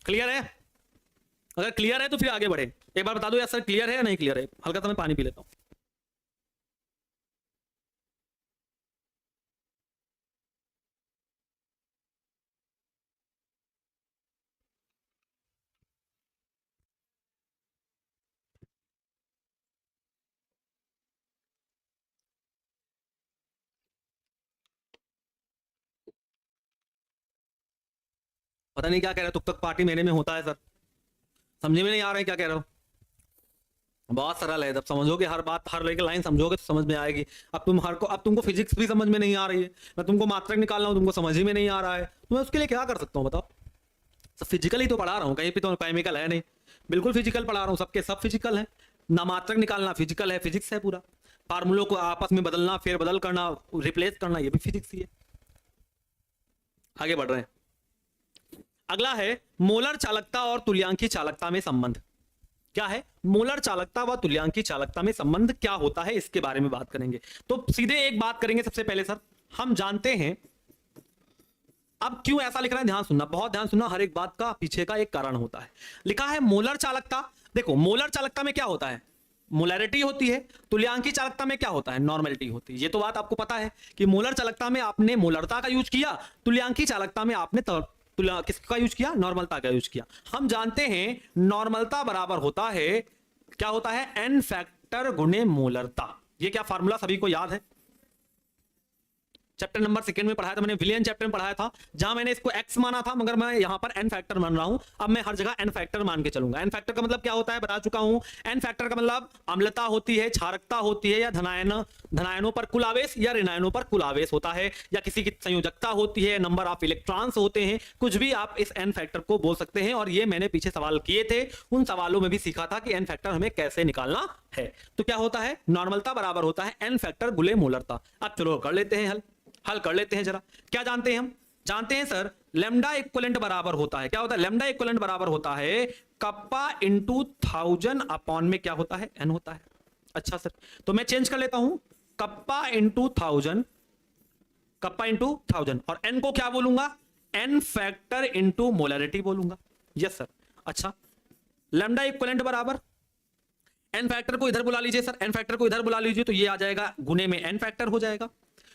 क्लियर है, अगर क्लियर है तो फिर आगे बढ़े। एक बार बता दो यार सर क्लियर है या नहीं क्लियर है, हल्का सा मैं पानी पी लेता हूं। पता नहीं क्या कह रहे हो, तुक तक पार्टी मेरे में होता है सर, समझे में नहीं आ रहा है क्या कह रहे हो। बहुत सरल है, जब समझोगे हर बात हर लेके लाइन समझोगे तो समझ में आएगी। अब तुमको फिजिक्स भी समझ में नहीं आ रही है, मैं तुमको मात्रक निकालना हूं तुमको समझ ही में नहीं आ रहा है, तो मैं उसके लिए क्या कर सकता हूँ बताओ। सब फिजिकल ही तो पढ़ा रहा हूँ, कहीं पे तो केमिकल है नहीं, बिल्कुल फिजिकल पढ़ा रहा हूँ, सबके सब फिजिकल है ना। मात्रक निकालना फिजिकल है, फिजिक्स है पूरा। फार्मूलों को आपस में बदलना, फेर बदल करना, रिप्लेस करना, ये भी फिजिक्स ही है। आगे बढ़ रहे हैं, अगला है मोलर चालकता और तुल्यांकी चालकता में संबंध। क्या है मोलर चालकता व तुल्यांकी चालकता में संबंध क्या होता है, इसके बारे में बात करेंगे। तो सीधे एक बात करेंगे सबसे पहले सर, हम जानते हैं, अब क्यों ऐसा लिख रहे हैं ध्यान सुनना, बहुत ध्यान सुनना, हर एक बात का पीछे का एक कारण होता है। लिखा है मोलर चालकता, देखो मोलर चालकता में क्या होता है, मोलैरिटी होती है। तुल्यांकी चालकता में क्या होता है, नॉर्मलिटी होती है। ये तो बात आपको पता है कि मोलर चालकता में आपने मोलरता का यूज किया, तुल्यांकी चालकता में आपने किसका यूज किया, नॉर्मलता का यूज किया। हम जानते हैं नॉर्मलता बराबर होता है, क्या होता है, एन फैक्टर गुणे मोलरता। ये क्या फार्मूला सभी को याद है, चैप्टर नंबर 2 में पढ़ाया था मैंने, विलियन चैप्टर में पढ़ाया था, जहां मैंने इसको x माना था, मगर मैं यहां पर n फैक्टर मान रहा हूं। अब मैं हर जगह n फैक्टर मान के चलूंगा। n फैक्टर का मतलब क्या होता है बता चुका हूं, n फैक्टर का मतलब अम्लता होती है, क्षारकता होती है, या धनायनों पर कुल आवेश या ऋणायनों पर कुल आवेश होता है, या किसी की संयोजकता होती है, नंबर ऑफ इलेक्ट्रॉन्स होते हैं, कुछ भी आप इस n फैक्टर को बोल सकते हैं। और ये मैंने पीछे सवाल किए थे, उन सवालों में भी सीखा था कि n फैक्टर हमें कैसे निकालना है। तो क्या होता है, नॉर्मलता बराबर होता है n फैक्टर गुणे मोलरता। अब चलो कर लेते हैं हल कर लेते हैं जरा। क्या जानते हैं हम, जानते हैं सर लैम्डा इक्विवेलेंट बराबर होता है, क्या होता है, लैम्डा इक्विवेलेंट बराबर होता है कप्पा इंटू 1000 अपॉन में क्या होता है, एन होता है। अच्छा सर, तो मैं चेंज कर लेता हूं, कप्पा इंटू 1000, कप्पा इंटू 1000, और एन को क्या बोलूंगा, एन फैक्टर इंटू मोलैरिटी बोलूंगा। Yes sir. अच्छा, लैम्डा इक्विवेलेंट बराबर एन फैक्टर को इधर बुला लीजिए सर, एन फैक्टर को इधर बुला लीजिए, तो ये आ जाएगा गुने में एन फैक्टर हो जाएगा,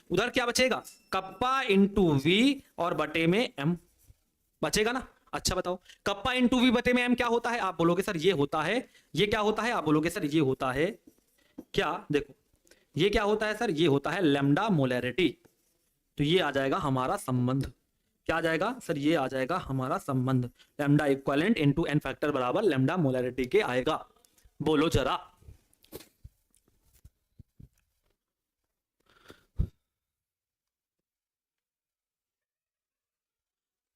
उधर क्या बचेगा, कप्पा इंटू वी और बटे में एम बचेगा ना। अच्छा बताओ, कप्पा इंटू वी बटे में एम क्या होता है, आप बोलोगे सर ये होता है, ये क्या होता है, आप बोलोगे सर ये होता है क्या, देखो ये क्या होता है सर, ये होता है लैम्डा मोलैरिटी। तो ये आ जाएगा हमारा संबंध, क्या आ जाएगा सर, ये आ जाएगा हमारा संबंध, lambda equivalent into N factor बराबर लैम्डा मोलैरिटी के आएगा। बोलो जरा,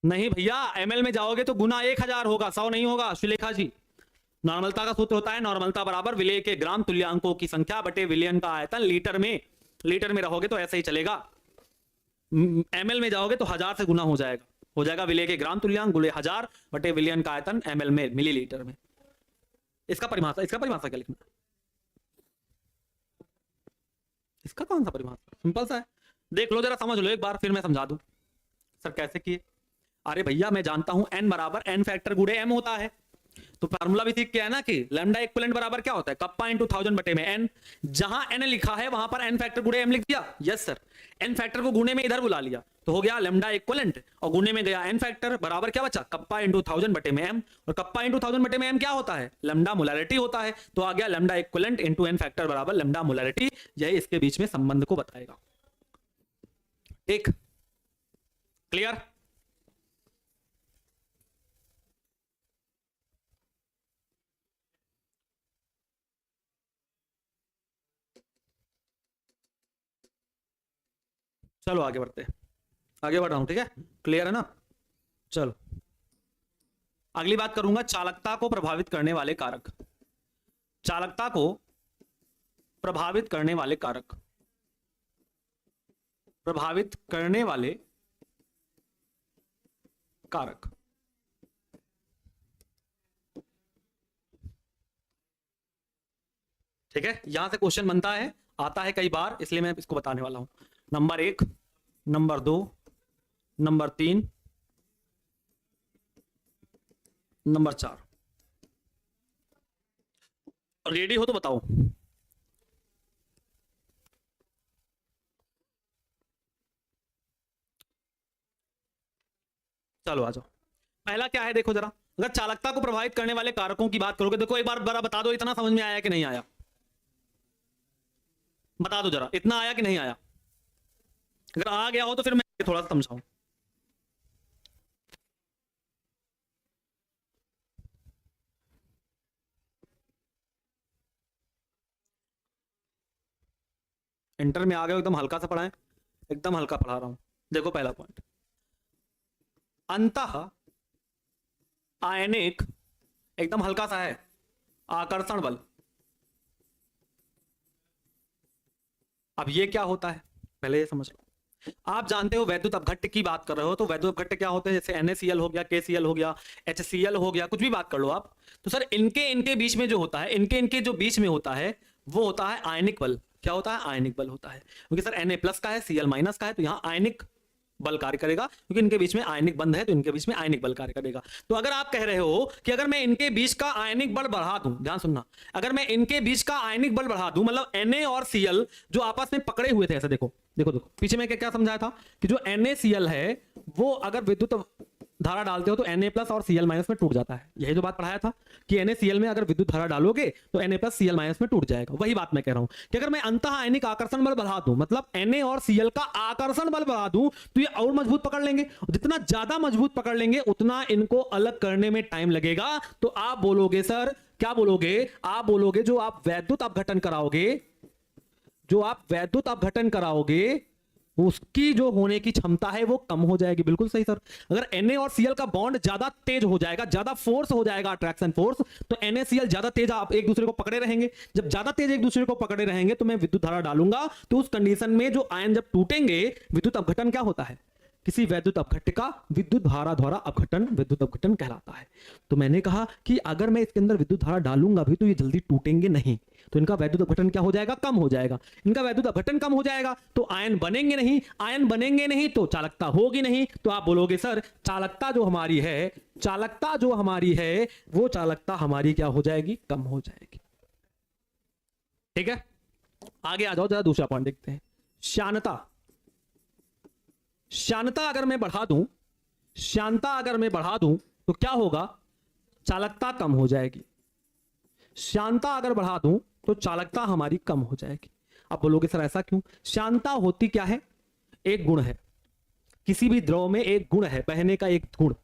नहीं भैया एमएल में जाओगे तो गुना 1000 होगा, 100 नहीं होगा सुलेखा जी। नॉर्मलता का सूत्र होता है नॉर्मलता बराबर विलेय के ग्राम तुल्यांकों की संख्या बटे विलयन का आयतन लीटर में। लीटर में रहोगे तो ऐसे ही चलेगा, एमएल में जाओगे तो 1000 से गुना हो जाएगा विलेय के ग्राम तुल्यांक गुणे 1000 बटे विलयन का आयतन एमएल में मिलीलीटर में। इसका परिभाषा क्या लिखना, इसका कौन सा परिभाषा, सिंपल सा है, देख लो जरा, समझ लो एक बार, फिर मैं समझा दूं सर कैसे किए। अरे भैया मैं जानता हूं n बराबर n फैक्टर गुणे m होता है, तो फार्मूला भी सीख के है ना कि लैम्डा इक्विवेलेंट बराबर क्या होता है, कप्पा इंटू 1000 बटे में n, जहां n लिखा है वहां पर n फैक्टर गुणे m लिख दिया। यस सर, n फैक्टर को गुणे में इधर बुला लिया, तो हो गया लेमडा इक्वलेंट, और गुने में गया एन फैक्टर, बराबर क्या बचा, कप्पा इंटू 1000 बटे में एम, और कप्पा इंटू 1000 बटे में एम क्या होता है, लेमडा मोलैरिटी होता है। तो आ गया lambda equivalent into N factor बराबर लेमडा मोलैरिटी, यही इसके बीच में संबंध को बताएगा। ठीक, क्लियर। चलो आगे बढ़ते हैं, आगे बढ़ रहा हूं, ठीक है, क्लियर है ना। चलो अगली बात करूंगा, चालकता को प्रभावित करने वाले कारक। चालकता को प्रभावित करने वाले कारक, प्रभावित करने वाले कारक। ठीक है, यहां से क्वेश्चन बनता है, आता है कई बार, इसलिए मैं इसको बताने वाला हूं। Number 1, number 2, number 3, number 4। Ready हो तो बताओ। चलो आ जाओ। पहला क्या है देखो जरा, अगर चालकता को प्रभावित करने वाले कारकों की बात करोगे, देखो एक बार बड़ा बता दो, इतना समझ में आया कि नहीं आया, बता दो जरा, इतना आया कि नहीं आया। अगर आ गया हो तो फिर मैं थोड़ा सा समझाऊं। इंटर में आ गए, एकदम हल्का सा पढ़ाएं, एकदम हल्का पढ़ा रहा हूं। देखो पहला पॉइंट, अंतः आयनिक, एकदम हल्का सा है, आकर्षण बल। अब ये क्या होता है पहले ये समझ लो। आप जानते हो वैद्युत अपघट्ट की बात कर रहे हो, तो वैद्युत अपघट्ट क्या होते हैं, जैसे NaCl हो गया, KCl हो गया, HCl हो गया, कुछ भी बात कर लो आप। तो सर इनके बीच में जो होता है, इनके जो बीच में होता है, वो होता है आयनिक बल। क्या होता है, आयनिक बल होता है, क्योंकि सर Na+ का है, Cl- का है, तो यहां आयनिक बल कार्य करेगा, क्योंकि इनके बीच में आयनिक बंध है, तो इनके बीच में आयनिक बल कार्य करेगा। तो अगर आप कह रहे हो कि अगर मैं इनके बीच का आयनिक बल बढ़ा दूं, ध्यान सुनना, अगर मैं इनके बीच का आयनिक बल बढ़ा दूं, मतलब Na और Cl जो आपस में पकड़े हुए थे, ऐसे देखो देखो देखो, पीछे में क्या समझाया था कि जो NaCl है वो अगर विद्युत धारा डालते हो तो Na+ और Cl- में टूट जाता है। यही जो बात पढ़ाया था कि NaCl में अगर विद्युत धारा डालोगे तो Na+ Cl- में टूट जाएगा। वही बात मैं कह रहा हूं कि अगर मैं अंतः आयनिक आकर्षण बल बढ़ा दूं, मतलब Na और Cl का आकर्षण बल बढ़ा दूं, तो ये और मजबूत पकड़ लेंगे। जितना ज्यादा मजबूत पकड़ लेंगे उतना इनको अलग करने में टाइम लगेगा। तो आप बोलोगे सर, क्या बोलोगे, आप बोलोगे जो आप वैद्युत अपघटन कराओगे, जो आप वैद्युत अपघटन कराओगे उसकी जो होने की क्षमता है वो कम हो जाएगी। बिल्कुल सही सर, अगर Na और Cl का बॉन्ड ज्यादा तेज हो जाएगा, ज्यादा फोर्स हो जाएगा, अट्रैक्शन फोर्स, तो NaCl ज्यादा तेज आप एक दूसरे को पकड़े रहेंगे। जब ज्यादा तेज एक दूसरे को पकड़े रहेंगे तो मैं विद्युत धारा डालूंगा, तो उस कंडीशन में जो आयन जब टूटेंगे, विद्युत अपघटन क्या होता है, किसी वैद्युत अपघट्ट का विद्युत धारा द्वारा अपघटन विद्युत अपघटन कहलाता है। तो मैंने कहा कि अगर मैं इसके अंदर विद्युत धारा डालूंगा भी तो ये जल्दी टूटेंगे नहीं, तो इनका वैद्युत अपघटन क्या हो जाएगा, कम हो जाएगा। इनका वैद्युत अपघटन कम हो जाएगा तो आयन बनेंगे नहीं, आयन बनेंगे नहीं तो चालकता होगी नहीं। तो आप बोलोगे सर चालकता जो हमारी है, चालकता जो हमारी है वो चालकता हमारी क्या हो जाएगी, कम हो जाएगी। ठीक है, आगे आ जाओ, जरा दूसरा पॉइंट देखते हैं, श्यानता। श्यानता अगर मैं बढ़ा दूं, श्यानता अगर मैं बढ़ा दूं तो क्या होगा, चालकता कम हो जाएगी। श्यानता अगर बढ़ा दूं तो चालकता हमारी कम हो जाएगी। अब बोलोगे सर ऐसा क्यों, श्यानता होती क्या है, एक गुण है, किसी भी द्रव में एक गुण है, बहने का एक गुण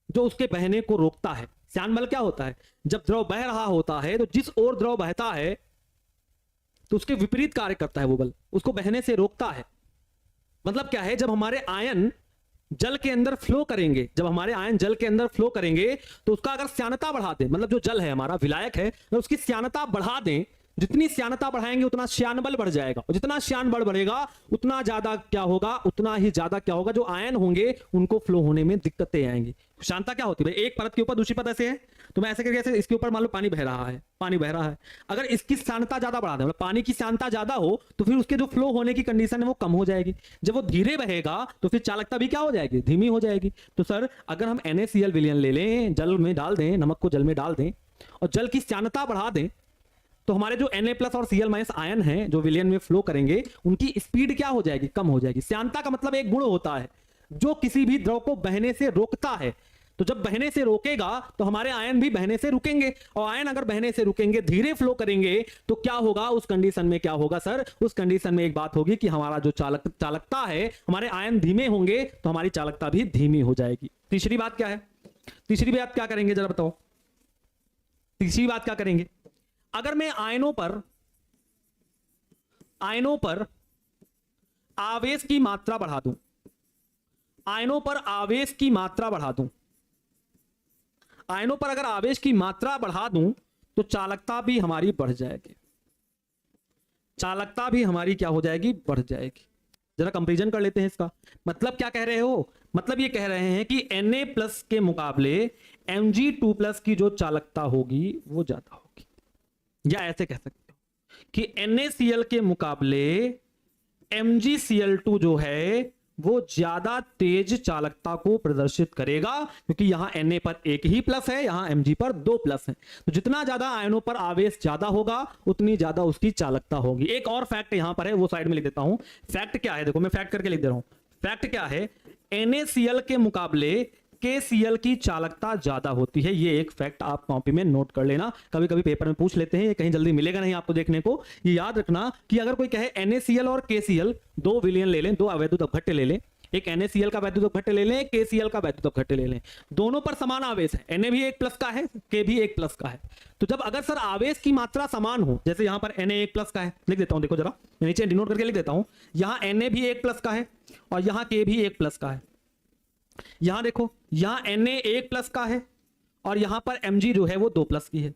जो उसके बहने को रोकता है। श्यान बल क्या होता है, जब द्रव बह रहा होता है तो जिस ओर द्रव बहता है तो उसके विपरीत कार्य करता है वो बल, उसको बहने से रोकता है। मतलब क्या है, जब हमारे आयन जल के अंदर फ्लो करेंगे, जब हमारे आयन जल के अंदर फ्लो करेंगे तो उसका अगर श्यानता बढ़ा दें, मतलब जो जल है हमारा विलायक है, तो उसकी श्यानता बढ़ा दें, जितनी श्यानता बढ़ाएंगे उतना श्यान बल बढ़ जाएगा, और जितना श्यान बल बढ़ेगा उतना ज्यादा क्या होगा, उतना ही ज्यादा क्या होगा, जो आयन होंगे उनको फ्लो होने में दिक्कतें आएंगी। श्यानता क्या होती है, एक परत के ऊपर दूसरी परत ऐसे है, तो मैं ऐसे करके ऐसे इसके ऊपर मान लो पानी बह रहा है, पानी बह रहा है, अगर इसकी श्यानता ज्यादा बढ़ा दें, मतलब पानी की श्यानता ज्यादा हो तो फिर उसके जो फ्लो होने की कंडीशन है वो कम हो जाएगी। जब वो धीरे बहेगा तो फिर चालकता भी क्या हो जाएगी, धीमी हो जाएगी। तो सर अगर हम NaCl विलयन ले लें, जल में डाल दें, नमक को जल में डाल दें और जल की श्यानता बढ़ा दें, तो हमारे जो Na+ और Cl- आयन हैं जो विलयन में फ्लो करेंगे, उनकी स्पीड क्या हो जाएगी? कम हो जाएगी। श्यानता का मतलब एक गुण होता है जो किसी भी द्रव को बहने से रोकता है। तो जब बहने से रोकेगा तो हमारे आयन भी बहने से रुकेंगे, और आयन अगर बहने से रुकेंगे, धीरे फ्लो करेंगे, तो क्या होगा उस कंडीशन में? क्या होगा सर? उस कंडीशन में एक बात होगी कि हमारा जो चालकता है, हमारे आयन धीमे होंगे तो हमारी चालकता भी धीमी हो जाएगी। तीसरी बात क्या है? तीसरी बात क्या करेंगे जरा बताओ? तीसरी बात क्या करेंगे? अगर मैं आयनों पर आवेश की मात्रा बढ़ा दूं, आयनों पर आवेश की मात्रा बढ़ा दूं, आयनों पर अगर आवेश की मात्रा बढ़ा दूं तो चालकता भी हमारी बढ़ जाएगी। चालकता भी हमारी क्या हो जाएगी? बढ़ जाएगी। जरा कंपैरिजन कर लेते हैं इसका। मतलब क्या कह रहे हो? मतलब ये कह रहे हैं कि Na+ के मुकाबले Mg2+ की जो चालकता होगी वो ज्यादा होगी, या ऐसे कह सकते हो कि NaCl के मुकाबले MgCl2 जो है वो ज्यादा तेज चालकता को प्रदर्शित करेगा, क्योंकि यहां Na पर एक ही प्लस है, यहां Mg पर 2 प्लस है। तो जितना ज्यादा आयनों पर आवेश ज्यादा होगा उतनी ज्यादा उसकी चालकता होगी। एक और फैक्ट यहां पर है, वो साइड में लिख देता हूं। फैक्ट क्या है? देखो मैं फैक्ट करके लिख दे रहा हूं। फैक्ट क्या है? NaCl के मुकाबले KCl की चालकता ज्यादा होती है। ये एक फैक्ट आप कॉपी में नोट कर लेना, कभी कभी पेपर में पूछ लेते हैं, ये कहीं जल्दी मिलेगा नहीं आपको देखने को। ये याद रखना कि अगर कोई कहे NaCl और KCl दो विलयन ले लें, दो अवैद्युत अपघट्य ले लें, एक NaCl का वैद्युत अपघट्य ले लें, KCl का वैद्युत अपघट्य ले लें, दोनों पर समान आवेश है, Na भी 1+ का है, K भी 1+ का है। तो जब अगर सर आवेश की मात्रा समान हो, जैसे यहां पर Na 1+ का है, लिख देता हूं, देखो जरा मैं नीचे डिनोट करके लिख देता हूं। यहां Na भी 1+ का है और यहां K भी 1+ का है। यहां देखो, यहां Na 1+ का है और यहां पर Mg जो है वो 2+ की है।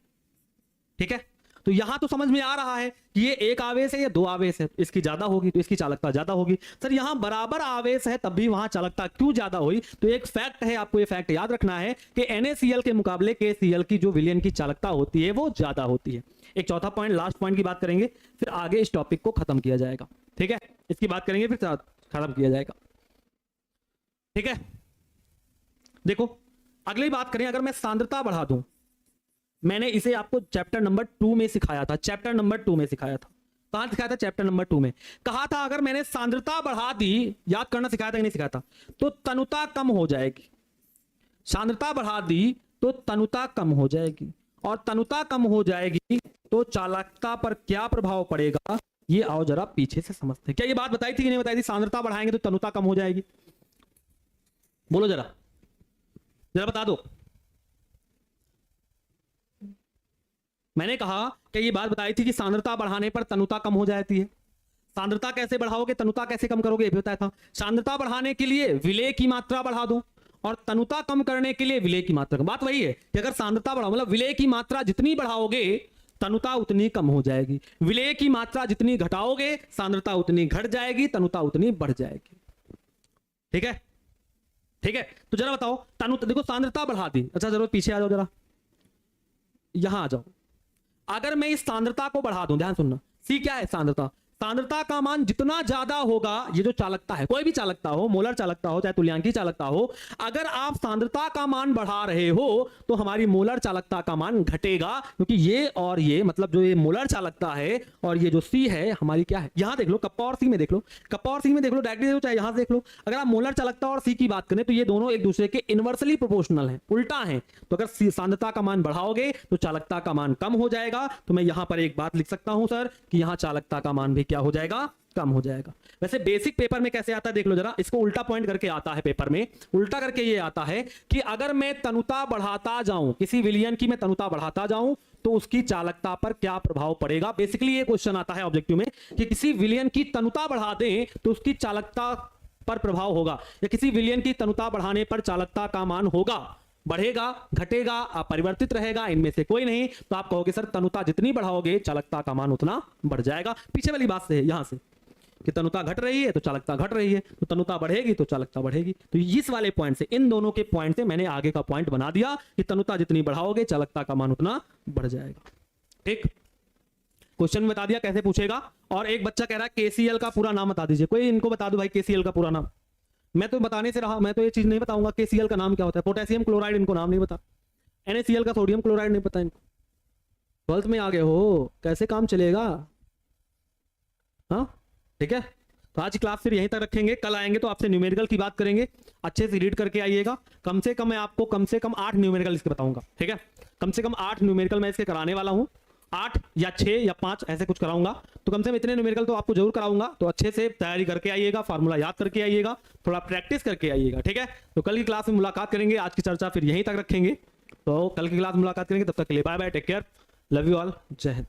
ठीक है, तो यहां तो समझ में आ रहा है कि ये एक आवेश है, ये दो आवेश है, इसकी ज्यादा होगी तो इसकी चालकता ज्यादा होगी। सर यहां बराबर आवेश है तब भी वहां चालकता क्यों ज्यादा हुई? तो एक फैक्ट है, आपको ये फैक्ट याद रखना है कि NaCl के मुकाबले KCl की जो विलयन की चालकता होती है वो ज्यादा होती है। एक चौथा पॉइंट, लास्ट पॉइंट की बात करेंगे, फिर आगे इस टॉपिक को खत्म किया जाएगा। ठीक है, इसकी बात करेंगे फिर खत्म किया जाएगा। ठीक है, देखो अगली बात करें, अगर मैं सांद्रता बढ़ा दूं, मैंने इसे आपको चैप्टर नंबर 2 में सिखाया था। चैप्टर नंबर 2 में सिखाया था। कहां सिखाया था? चैप्टर नंबर 2 में। कहा था अगर मैंने सांद्रता बढ़ा दी, याद करना, सिखाया था कि नहीं सिखाया था, तो तनुता कम हो जाएगी। सांद्रता बढ़ा दी तो तनुता कम हो जाएगी, और तनुता कम हो जाएगी तो चालकता पर क्या प्रभाव पड़ेगा, ये आओ जरा पीछे से समझते हैं। क्या ये बात बताई थी कि नहीं बताई थी? सांद्रता बढ़ाएंगे तो तनुता कम हो जाएगी। बोलो जरा, जरा बता दो। मैंने कहा कि ये बात बताई थी कि सांद्रता बढ़ाने पर तनुता कम हो जाती है। सांद्रता कैसे बढ़ाओगे, तनुता कैसे कम करोगे, ये भी बताया था। सांद्रता बढ़ाने के लिए विलेय की मात्रा बढ़ा दो, और तनुता कम करने के लिए विलेय की मात्रा। बात वही है कि अगर सांद्रता बढ़ाओ, मतलब विलेय की मात्रा जितनी बढ़ाओगे तनुता उतनी कम हो जाएगी, विलेय की मात्रा जितनी घटाओगे सांद्रता उतनी घट जाएगी, तनुता उतनी बढ़ जाएगी। ठीक है, ठीक है। तो जरा बताओ, तनुता देखो, सांद्रता बढ़ा दी, अच्छा जरूर पीछे आ जाओ, जरा यहां आ जाओ। अगर मैं इस सांद्रता को बढ़ा दूं, ध्यान सुनना, सी क्या है? सांद्रता। सांद्रता का मान जितना ज्यादा होगा, ये जो चालकता है, कोई भी चालकता हो, मोलर चालकता हो चाहे तुल्यांकी चालकता हो, अगर आप सांद्रता का मान बढ़ा रहे हो तो हमारी मोलर चालकता का मान घटेगा, क्योंकि ये और ये, मतलब जो ये मोलर चालकता है और ये जो सी है हमारी क्या है, यहां देख लो, कप्पा और सी में देख लो, कप्पा और सी में देख लो, डायरेक्टली देखो चाहे यहां से देख लो। अगर आप मोलर चालकता और सी की बात करें तो ये दोनों एक दूसरे के इनवर्सली प्रोपोर्शनल हैं, उल्टा है। तो अगर सांद्रता का मान बढ़ाओगे तो चालकता का मान कम हो जाएगा। तो मैं यहां पर एक बात लिख सकता हूं सर कि यहां चालकता का मान भी क्या हो जाएगा? कम हो जाएगा। वैसे बेसिक पेपर में कैसे आता है देख लो जरा, इसको उल्टा पॉइंट करके आता है पेपर में। उल्टा करके ये आता है कि अगर मैं तनुता बढ़ाता जाऊं, किसी विलयन की मैं तनुता बढ़ाता जाऊं तो उसकी चालकता पर क्या प्रभाव पड़ेगा। बेसिकली ये क्वेश्चन आता है ऑब्जेक्टिव में कि किसी विलयन की तनुता बढ़ा दें तो उसकी चालकता पर प्रभाव होगा, या किसी विलयन की तनुता बढ़ाने पर चालकता का मान होगा, बढ़ेगा, घटेगा, अपरिवर्तित रहेगा, इनमें से कोई नहीं। तो आप कहोगे सर तनुता जितनी बढ़ाओगे चालकता का मान उतना बढ़ जाएगा। पीछे वाली बात से है, यहां से कि तनुता घट रही है तो चालकता घट रही है, तो तनुता बढ़ेगी तो चालकता बढ़ेगी। तो इस वाले पॉइंट से, इन दोनों के पॉइंट से मैंने आगे का पॉइंट बना दिया कि तनुता जितनी बढ़ाओगे चालकता का मान उतना बढ़ जाएगा। ठीक, क्वेश्चन में बता दिया कैसे पूछेगा। और एक बच्चा कह रहा है KCl का पूरा नाम बता दीजिए, कोई इनको बता दो भाई KCl का पूरा नाम। मैं तो बताने से रहा, मैं तो ये चीज नहीं बताऊंगा KCl का नाम क्या होता है। पोटेशियम क्लोराइड इनको नाम नहीं पता, NaCl का सोडियम क्लोराइड नहीं पता इनको, 12th में आ गए हो, कैसे काम चलेगा? हाँ ठीक है, तो आज की क्लास फिर यहीं तक रखेंगे। कल आएंगे तो आपसे न्यूमेरिकल की बात करेंगे, अच्छे से रीड करके आइएगा। कम से कम मैं आपको कम से कम 8 न्यूमेरिकल इसके बताऊंगा, ठीक है? कम से कम 8 न्यूमेरिकल मैं इसके कराने वाला हूँ, 8 या 6 या 5 ऐसे कुछ कराऊंगा। तो कम से कम इतने न्यूमेरिकल तो आपको जरूर कराऊंगा। तो अच्छे से तैयारी करके आइएगा, फार्मूला याद करके आइएगा, थोड़ा प्रैक्टिस करके आइएगा, ठीक है? तो कल की क्लास में मुलाकात करेंगे, आज की चर्चा फिर यहीं तक रखेंगे। तो कल की क्लास में मुलाकात करेंगे, तब तक के लिए bye bye, take care, love you all, जय हिंद।